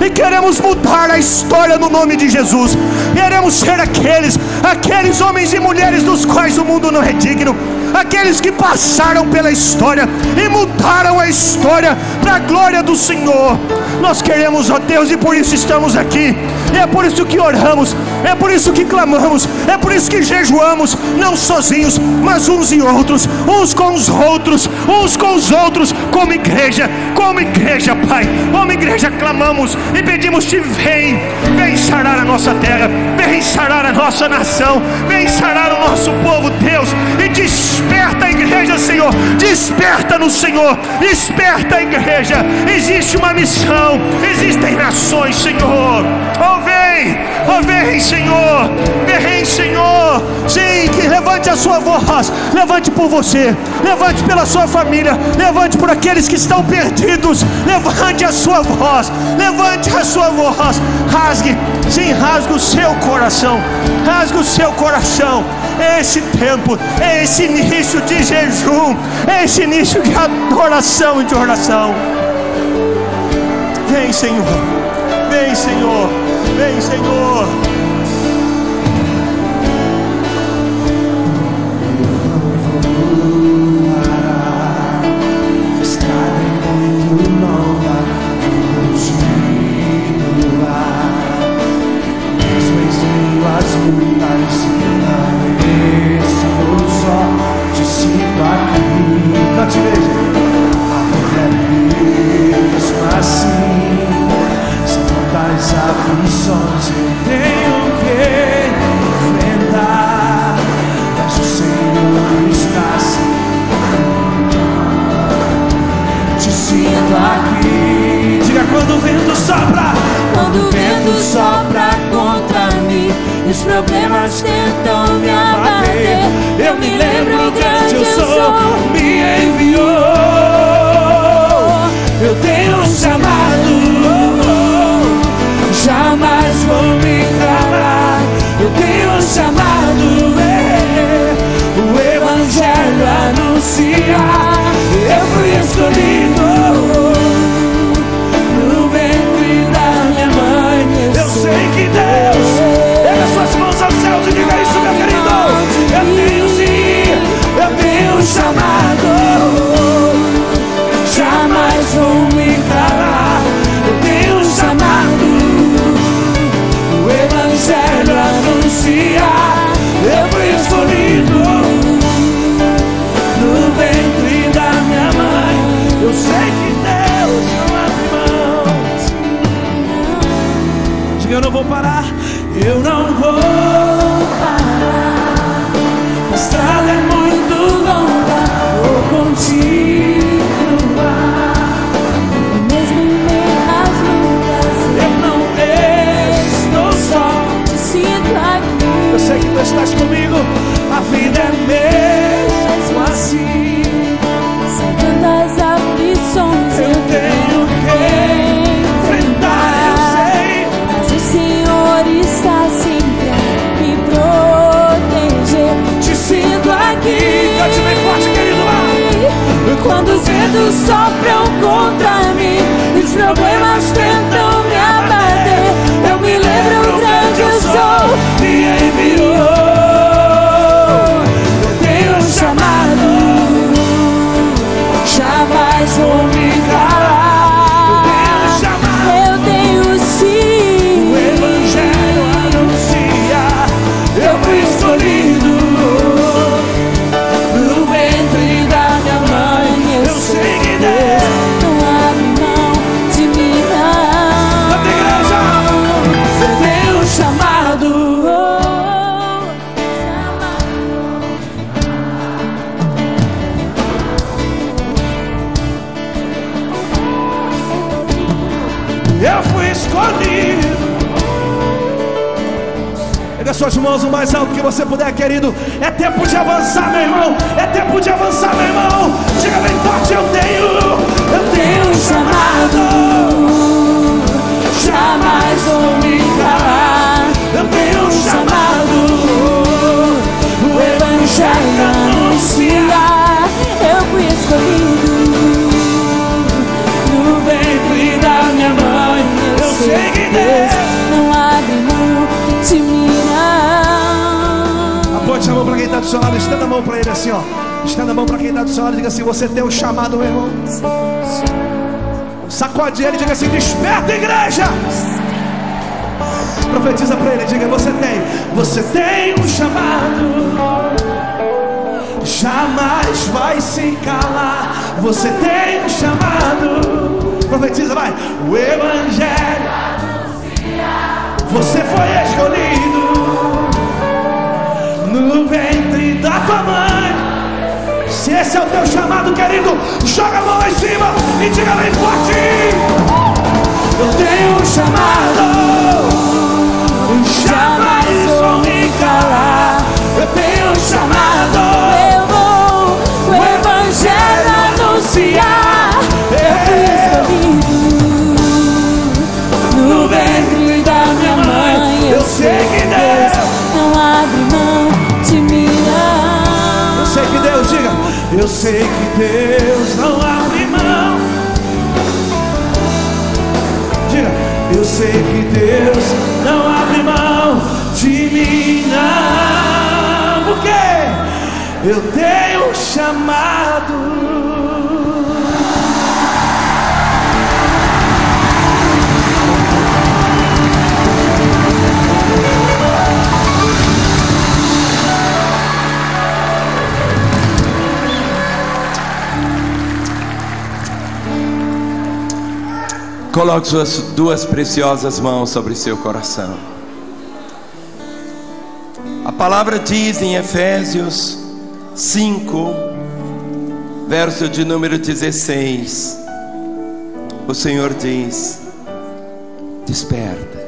e queremos mudar a história no nome de Jesus. Queremos ser aqueles homens e mulheres dos quais o mundo não é digno, aqueles que passaram pela história e mudaram a história para a glória do Senhor. Nós queremos, ó Deus, e por isso estamos aqui. É por isso que oramos, é por isso que clamamos, é por isso que jejuamos, não sozinhos, mas uns e outros, uns com os outros, como igreja, Pai, como igreja clamamos e pedimos-te: vem sarar a nossa terra, vem sarar a nossa nação, vem sarar o nosso povo, Deus, e desperta a igreja, Senhor, desperta no Senhor, desperta a igreja. Existe uma missão, existem nações, Senhor. Oh vem, Senhor, vem, Senhor. Sim, que levante a sua voz, levante por você, levante pela sua família, levante por aqueles que estão perdidos. Levante a sua voz, levante a sua voz. Rasgue o seu coração, rasgue o seu coração. É esse tempo, é esse início de jejum, é esse início de adoração e de oração. Vem, Senhor, vem, Senhor, vem, Senhor. Aflições eu tenho que enfrentar, mas o Senhor está assim. Te sinto aqui. Diga: quando o vento sopra, quando o vento sopra contra mim e os problemas tentam me abater, eu me lembro grande eu sou, me enviou. Eu tenho um chamado parar, eu não vou parar. A estrada é muito longa, vou continuar. Mesmo em meio às lutas, Eu não estou só. te sinto aqui. Eu sei que tu estás comigo. A vida é mesmo assim. São tantas aflições, Eu tenho que enfrentar, eu sei. mas o Senhor está sempre a me proteger. Te sinto aqui. Cante bem forte, querido, lá. Quando os ventos sopram contra mim, os problemas tentam me abater, eu me lembro o grande eu sou. Me enviou. Eu tenho um chamado. Jamais vou me calar. Eu tenho sim. O Evangelho anuncia. Eu fui escolhido. No ventre da minha mãe, eu sei que Deus não abre mão de mim, não. Canta, igreja. Eu tenho um chamado. Eu fui escolhido. Pega suas mãos o mais alto que você puder, querido. É tempo de avançar, meu irmão. É tempo de avançar, meu irmão. Diga bem forte, eu tenho um chamado. Jamais vou me calar. Eu tenho um chamado. O Evangelho anuncia. Eu fui escolhido. No ventre da minha mãe, Eu sei que Deus não abre mão de mim, não. Aponte a mão para quem está do seu lado. Estenda a mão para ele assim, ó. Estenda a mão para quem está do seu lado e diga assim: você tem um chamado, meu irmão. Sacode ele e diga assim: desperta, igreja. Profetiza para ele, diga: você tem um chamado. Jamais vai se calar. Você tem um chamado. Profetiza, vai. O Evangelho anuncia. Você foi escolhido no ventre da tua mãe. Se esse é o teu chamado, querido, joga a mão lá em cima e diga bem forte: eu tenho um chamado. Jamais vou me calar. Eu tenho um chamado. Eu vou o Evangelho anunciar. Eu fui escolhido no ventre da minha mãe. Eu sei que Deus não abre mão de mim, não. Eu sei que Deus, diga: eu sei que Deus não abre mão. Diga: eu sei que Deus não abre mão de mim, não. Por quê? Eu tenho um chamado. Coloque suas duas preciosas mãos sobre seu coração. A palavra diz em Efésios 5, verso de número 16, o Senhor diz: desperta,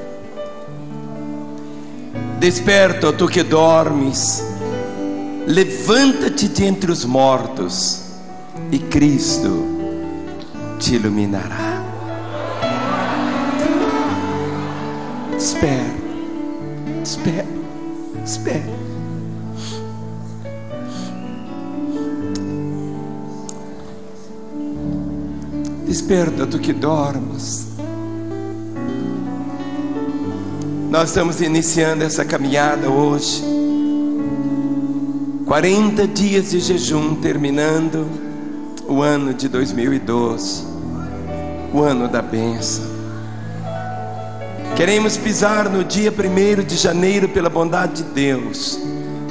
desperta, tu que dormes, levanta-te de entre os mortos, e Cristo te iluminará. Espera, espera, espera. Desperta, tu que dormes. Nós estamos iniciando essa caminhada hoje. 40 dias de jejum, terminando o ano de 2012, o ano da bênção. Queremos pisar no dia 1º de janeiro, pela bondade de Deus,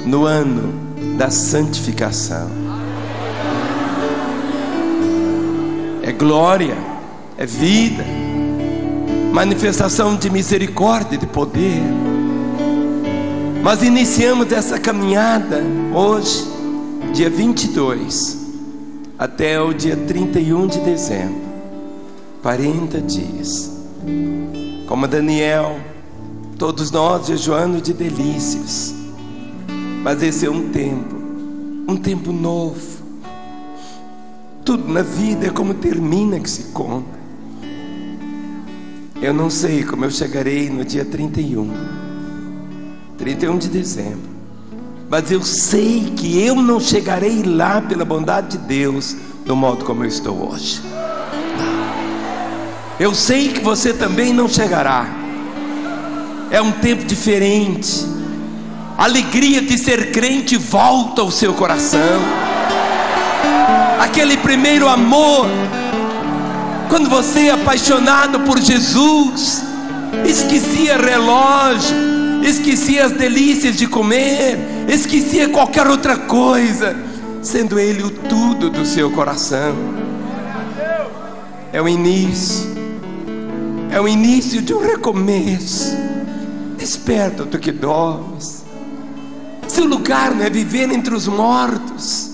no ano da santificação. É glória, é vida. manifestação de misericórdia e de poder. Nós iniciamos essa caminhada hoje, dia 22, até o dia 31 de dezembro, 40 dias. Como Daniel, todos nós jejuando de delícias. Mas esse é um tempo novo. Tudo na vida é como termina que se conta. Eu não sei como eu chegarei no dia 31 de dezembro, mas eu sei que eu não chegarei lá pela bondade de Deus do modo como eu estou hoje. Eu sei que você também não chegará. É um tempo diferente. A alegria de ser crente volta ao seu coração. Aquele primeiro amor, quando você é apaixonado por Jesus, esquecia relógio, esquecia as delícias de comer, esquecia qualquer outra coisa, sendo Ele o tudo do seu coração. É o início de um recomeço. Desperta, tu que dormes. Seu lugar não é viver entre os mortos.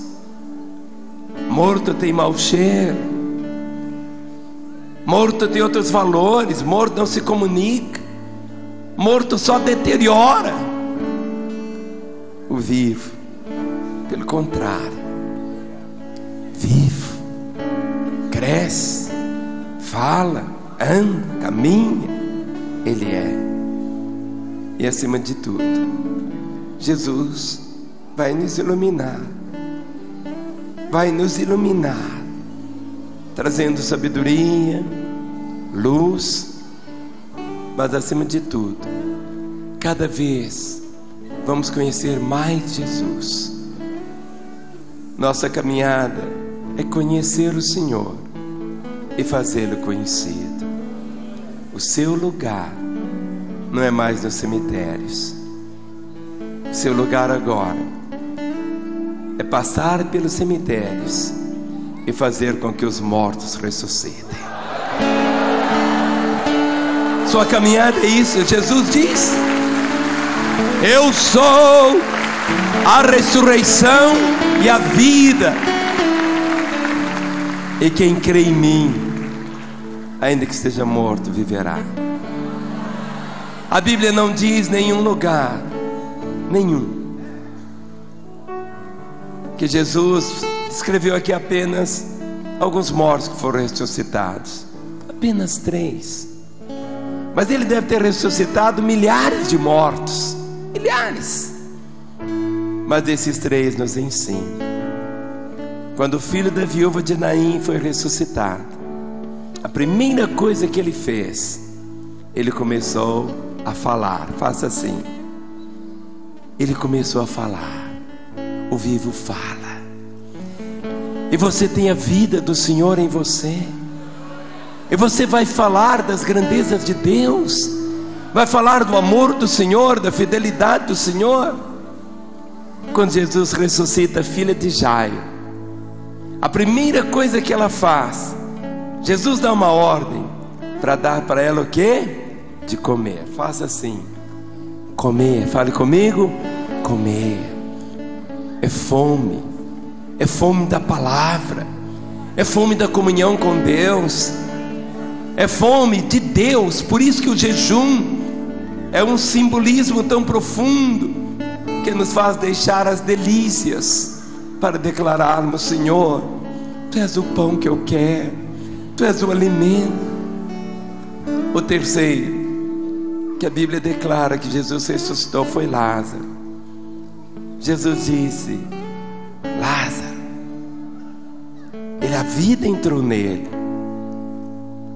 Morto tem mau cheiro, morto tem outros valores, morto não se comunica, morto só deteriora. O vivo, pelo contrário, vivo, cresce, fala, anda, caminha. Ele é. E acima de tudo, Jesus vai nos iluminar, trazendo sabedoria, luz, mas acima de tudo, cada vez vamos conhecer mais Jesus. Nossa caminhada é conhecer o Senhor e fazê-lo conhecido. O seu lugar não é mais nos cemitérios. Seu lugar agora é passar pelos cemitérios e fazer com que os mortos ressuscitem. Sua caminhada é isso. Jesus diz: eu sou a ressurreição e a vida, e quem crê em mim, ainda que esteja morto, viverá. A Bíblia não diz nenhum lugar, nenhum, que Jesus escreveu aqui apenas alguns mortos que foram ressuscitados. Apenas 3. Mas Ele deve ter ressuscitado milhares de mortos. Milhares. Mas esses 3 nos ensinam. Quando o filho da viúva de Naim foi ressuscitado, a primeira coisa que ele fez, ele começou a falar. Faça assim. Ele começou a falar. O vivo fala. E você tem a vida do Senhor em você. E você vai falar das grandezas de Deus. Vai falar do amor do Senhor, da fidelidade do Senhor. Quando Jesus ressuscita a filha de Jairo, a primeira coisa que ela faz, Jesus dá uma ordem para dar para ela o quê? De comer. Faça assim. Comer. Fale comigo. Comer. É fome. É fome da palavra. É fome da comunhão com Deus. É fome de Deus. Por isso que o jejum é um simbolismo tão profundo, que nos faz deixar as delícias para declararmos: Senhor, Tu és o pão que eu quero, Tu és o alimento. O terceiro que a Bíblia declara que Jesus ressuscitou foi Lázaro. Jesus disse: Lázaro, a vida entrou nele,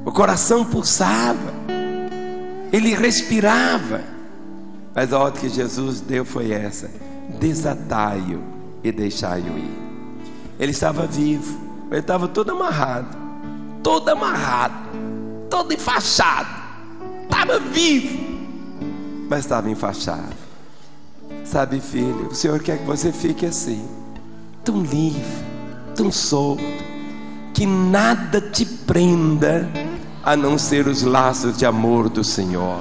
o coração pulsava, ele respirava, mas a ordem que Jesus deu foi essa: desatai-o e deixai-o ir. Ele estava vivo, ele estava todo amarrado, todo enfaixado, estava vivo, mas estava enfaixado. Sabe, filho, o Senhor quer que você fique assim, tão livre, tão solto, que nada te prenda a não ser os laços de amor do Senhor.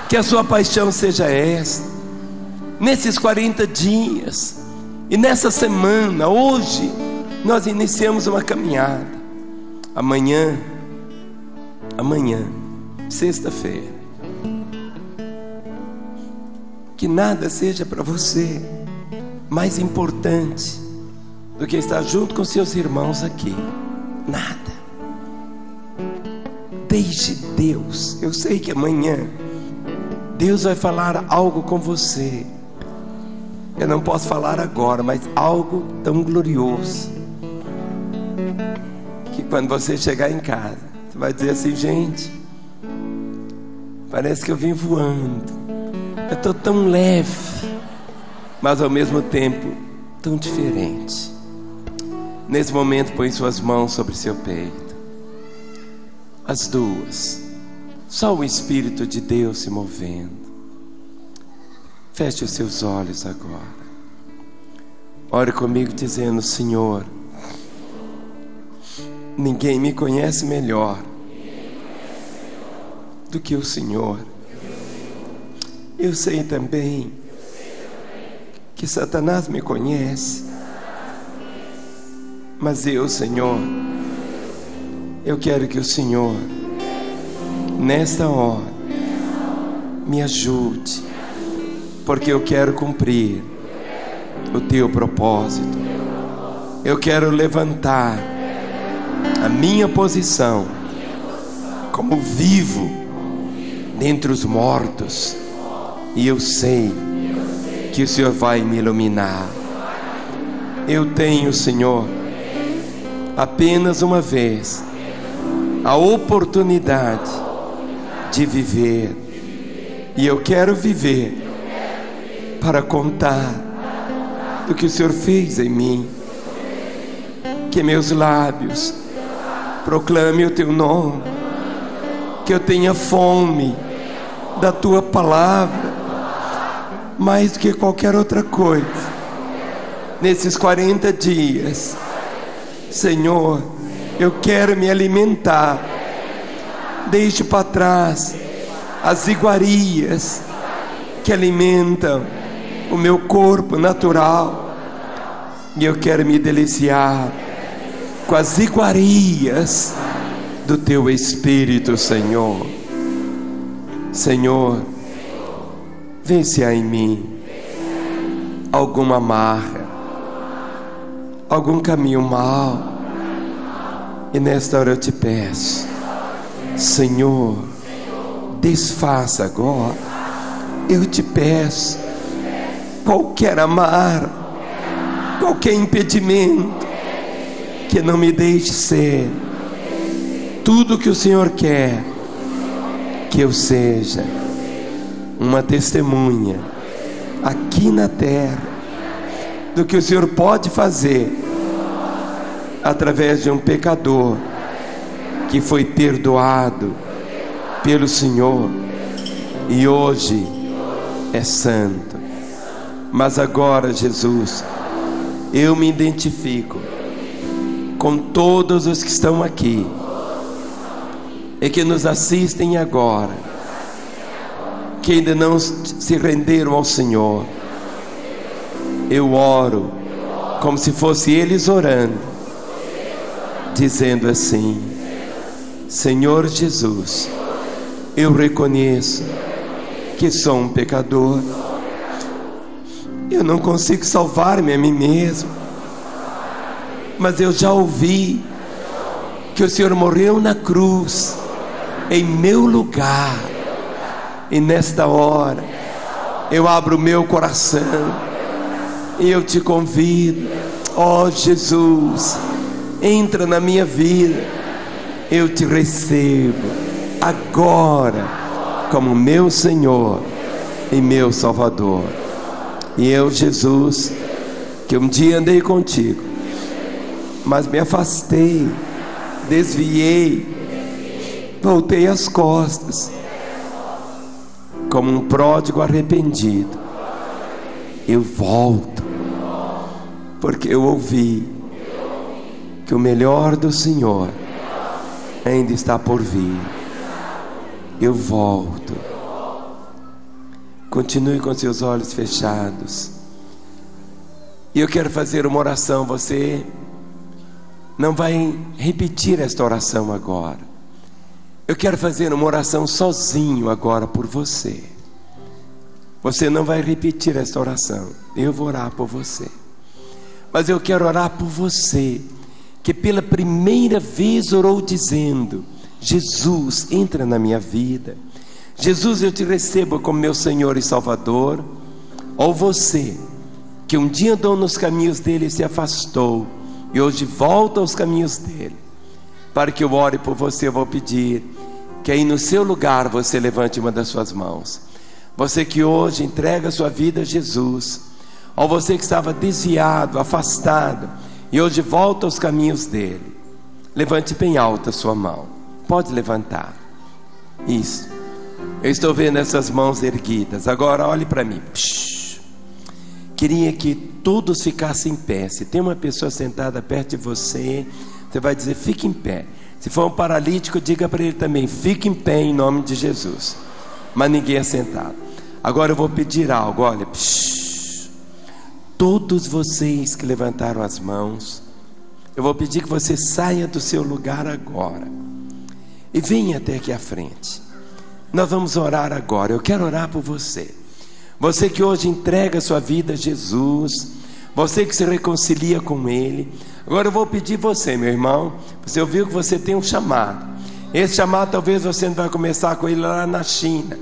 Que a sua paixão seja esta. Nesses 40 dias e nessa semana, hoje, nós iniciamos uma caminhada. Amanhã, sexta-feira, que nada seja para você mais importante do que estar junto com seus irmãos aqui. Nada. Deixe Deus. Eu sei que amanhã Deus vai falar algo com você. Eu não posso falar agora, mas algo tão glorioso que quando você chegar em casa, você vai dizer assim: gente, parece que eu vim voando. Eu estou tão leve, mas ao mesmo tempo tão diferente. Nesse momento, põe suas mãos sobre seu peito, as duas, só o Espírito de Deus se movendo. Feche os seus olhos agora. Ore comigo dizendo: Senhor, ninguém me conhece melhor do que o Senhor. Eu sei também que Satanás me conhece, mas eu, Senhor, eu quero que o Senhor, nesta hora, me ajude, porque eu quero cumprir o teu propósito. Eu quero levantar a minha posição como vivo dentre os mortos, e eu sei que o Senhor vai me iluminar. Eu tenho, Senhor, apenas uma vez a oportunidade de viver, e eu quero viver para contar do que o Senhor fez em mim. Que meus lábios proclamem o teu nome, que eu tenha fome da tua palavra mais do que qualquer outra coisa. Nesses 40 dias, Senhor, eu quero me alimentar. Deixe para trás as iguarias que alimentam o meu corpo natural, e eu quero me deliciar com as iguarias do teu Espírito, Senhor. Senhor, vê se há em mim alguma marra, algum caminho mau, e nesta hora eu te peço, Senhor, desfaça agora. Eu te peço, qualquer amarra, qualquer impedimento que não me deixe ser tudo que o Senhor quer que eu seja, uma testemunha aqui na terra do que o Senhor pode fazer através de um pecador que foi perdoado pelo Senhor e hoje é santo. Mas agora, Jesus, eu me identifico com todos os que estão aqui e que nos assistem agora, que ainda não se renderam ao Senhor. Eu oro como se fosse eles orando, dizendo assim: Senhor Jesus, eu reconheço que sou um pecador. Eu não consigo salvar-me a mim mesmo, mas eu já ouvi que o Senhor morreu na cruz em meu lugar, e nesta hora eu abro o meu coração e eu te convido, ó Jesus, entra na minha vida. Eu te recebo agora como meu Senhor e meu Salvador. E eu, Jesus, que um dia andei contigo, mas me afastei, desviei, voltei as costas, como um pródigo arrependido, eu volto, porque eu ouvi que o melhor do Senhor ainda está por vir. Eu volto. Continue com seus olhos fechados. E eu quero fazer uma oração. Você não vai repetir esta oração agora. Eu quero fazer uma oração sozinho agora por você. Você não vai repetir esta oração. Eu vou orar por você. Mas eu quero orar por você que pela primeira vez orou dizendo: Jesus, entra na minha vida. Jesus, eu te recebo como meu Senhor e Salvador. Ou você que um dia andou nos caminhos dele e se afastou e hoje volta aos caminhos dele. Para que eu ore por você, eu vou pedir que aí no seu lugar você levante uma das suas mãos. Você que hoje entrega a sua vida a Jesus, ou você que estava desviado, afastado e hoje volta aos caminhos dele, levante bem alta a sua mão. Pode levantar. Isso. Eu estou vendo essas mãos erguidas. Agora olhe para mim. Queria que todos ficassem em pé. Se tem uma pessoa sentada perto de você, você vai dizer: fique em pé. Se for um paralítico, diga para ele também: fique em pé em nome de Jesus. Mas ninguém é sentado. Agora eu vou pedir algo. Olha, todos vocês que levantaram as mãos, eu vou pedir que você saia do seu lugar agora e venha até aqui à frente. Nós vamos orar agora. Eu quero orar por você. Você que hoje entrega a sua vida a Jesus, você que se reconcilia com Ele. Agora eu vou pedir você, meu irmão. Você ouviu que você tem um chamado. Esse chamado talvez você não vai começar com ele lá na China.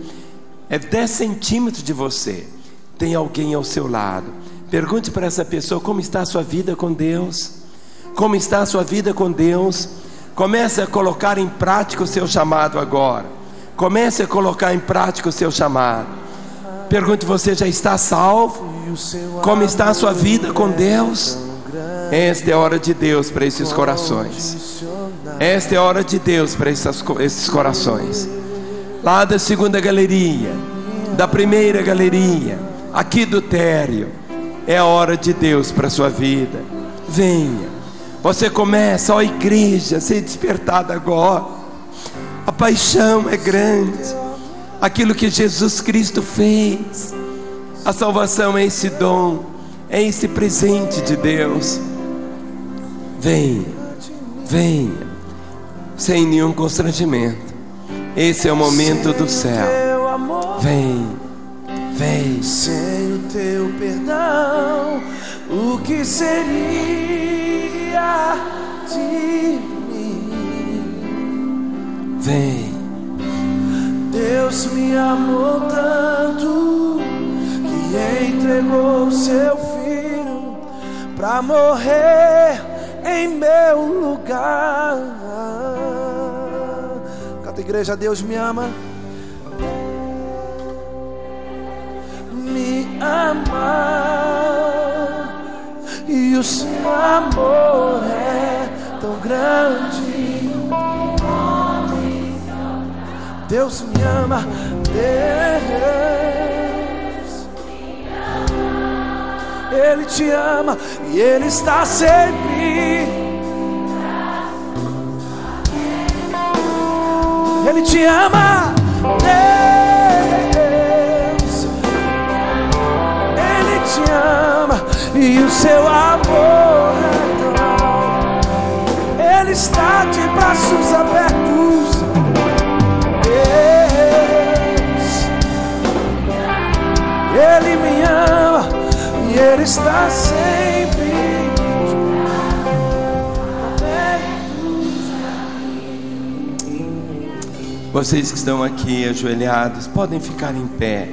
É 10 centímetros de você. Tem alguém ao seu lado. Pergunte para essa pessoa: como está a sua vida com Deus? Como está a sua vida com Deus? Comece a colocar em prática o seu chamado agora. Comece a colocar em prática o seu chamado. Pergunte: você já está salvo? Como está a sua vida com Deus? Esta é a hora de Deus para esses corações. Esta é a hora de Deus para esses corações. Lá da segunda galeria, da primeira galeria, aqui do térreo, é a hora de Deus para a sua vida. Venha. Você começa, ó igreja, a ser despertada agora. A paixão é grande. Aquilo que Jesus Cristo fez. A salvação é esse dom, é esse presente de Deus. Venha, venha, sem nenhum constrangimento. Esse é o momento do céu. Vem, vem. Sem o teu perdão, o que seria de mim? Vem. Deus me amou tanto que entregou seu filho para morrer em meu lugar. Canta, igreja. Deus me ama. Me ama. E o seu amor é tão grande. Deus me ama, Deus, Ele te ama e Ele está sempre. Ele te ama, Deus, Ele te ama e o seu amor é tão. Ele está de braços abertos. Ele me ama e Ele está sempre. Vocês que estão aqui ajoelhados, podem ficar em pé.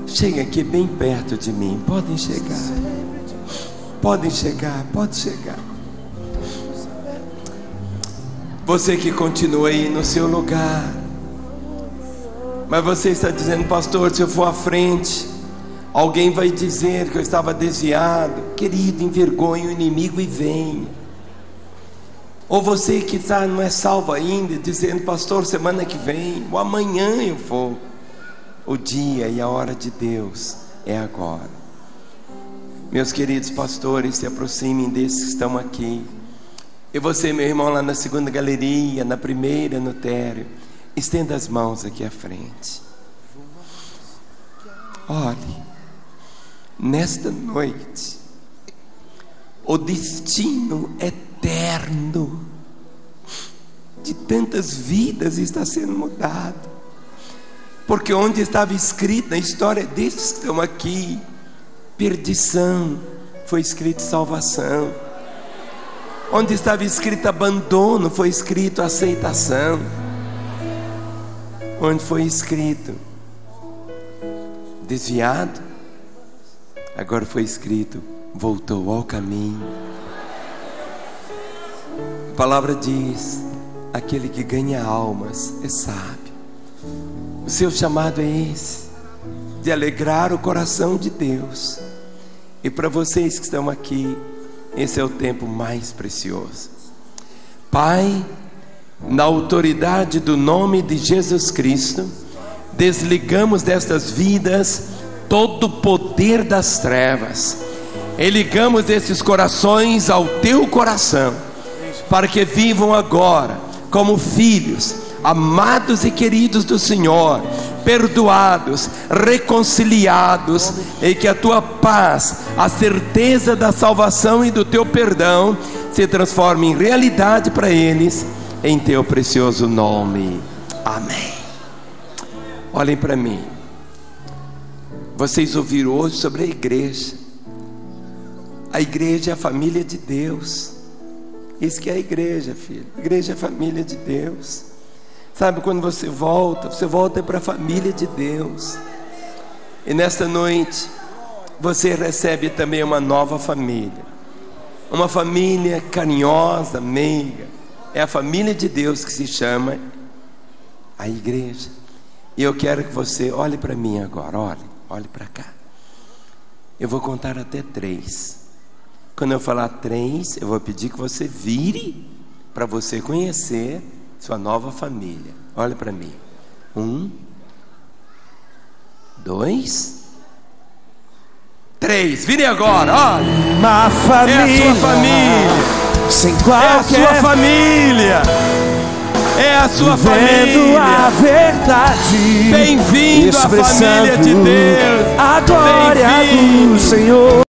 Chega aqui bem perto de mim. Podem chegar. Podem chegar, pode chegar. Você que continua aí no seu lugar, mas você está dizendo: pastor, se eu for à frente, alguém vai dizer que eu estava desviado. Querido, envergonhe o inimigo e venha. Ou você que não é salvo ainda, dizendo: pastor, semana que vem, ou amanhã eu vou. O dia e a hora de Deus é agora. Meus queridos pastores, se aproximem desses que estão aqui. E você, meu irmão, lá na segunda galeria, na primeira, no térreo, estenda as mãos aqui à frente. Olhe, nesta noite, o destino eterno de tantas vidas está sendo mudado. Porque onde estava escrito na história desses que estão aqui, perdição, foi escrito salvação. Onde estava escrito abandono, foi escrito aceitação. Onde foi escrito desviado, agora foi escrito voltou ao caminho. A palavra diz: aquele que ganha almas é sábio. O seu chamado é esse, de alegrar o coração de Deus. E para vocês que estão aqui, esse é o tempo mais precioso. Pai, na autoridade do nome de Jesus Cristo, desligamos destas vidas todo o poder das trevas e ligamos esses corações ao teu coração, para que vivam agora como filhos amados e queridos do Senhor, perdoados, reconciliados, e que a tua paz, a certeza da salvação e do teu perdão se transforme em realidade para eles, em teu precioso nome. Amém. Olhem para mim. Vocês ouviram hoje sobre a igreja. A igreja é a família de Deus. Isso que é a igreja, filho. A igreja é a família de Deus. Sabe, quando você volta para a família de Deus. E nesta noite, você recebe também uma nova família. Uma família carinhosa, meiga. É a família de Deus que se chama a igreja. E eu quero que você olhe para mim agora, olhe para cá. Eu vou contar até 3. Quando eu falar 3, eu vou pedir que você vire para você conhecer sua nova família. Olha para mim. 1, 2, 3. Vire agora, olha. Uma família. É a sua família. Sem qualquer... É a sua família. É a sua família. A verdade. Bem-vindo à família de Deus. A glória do Senhor.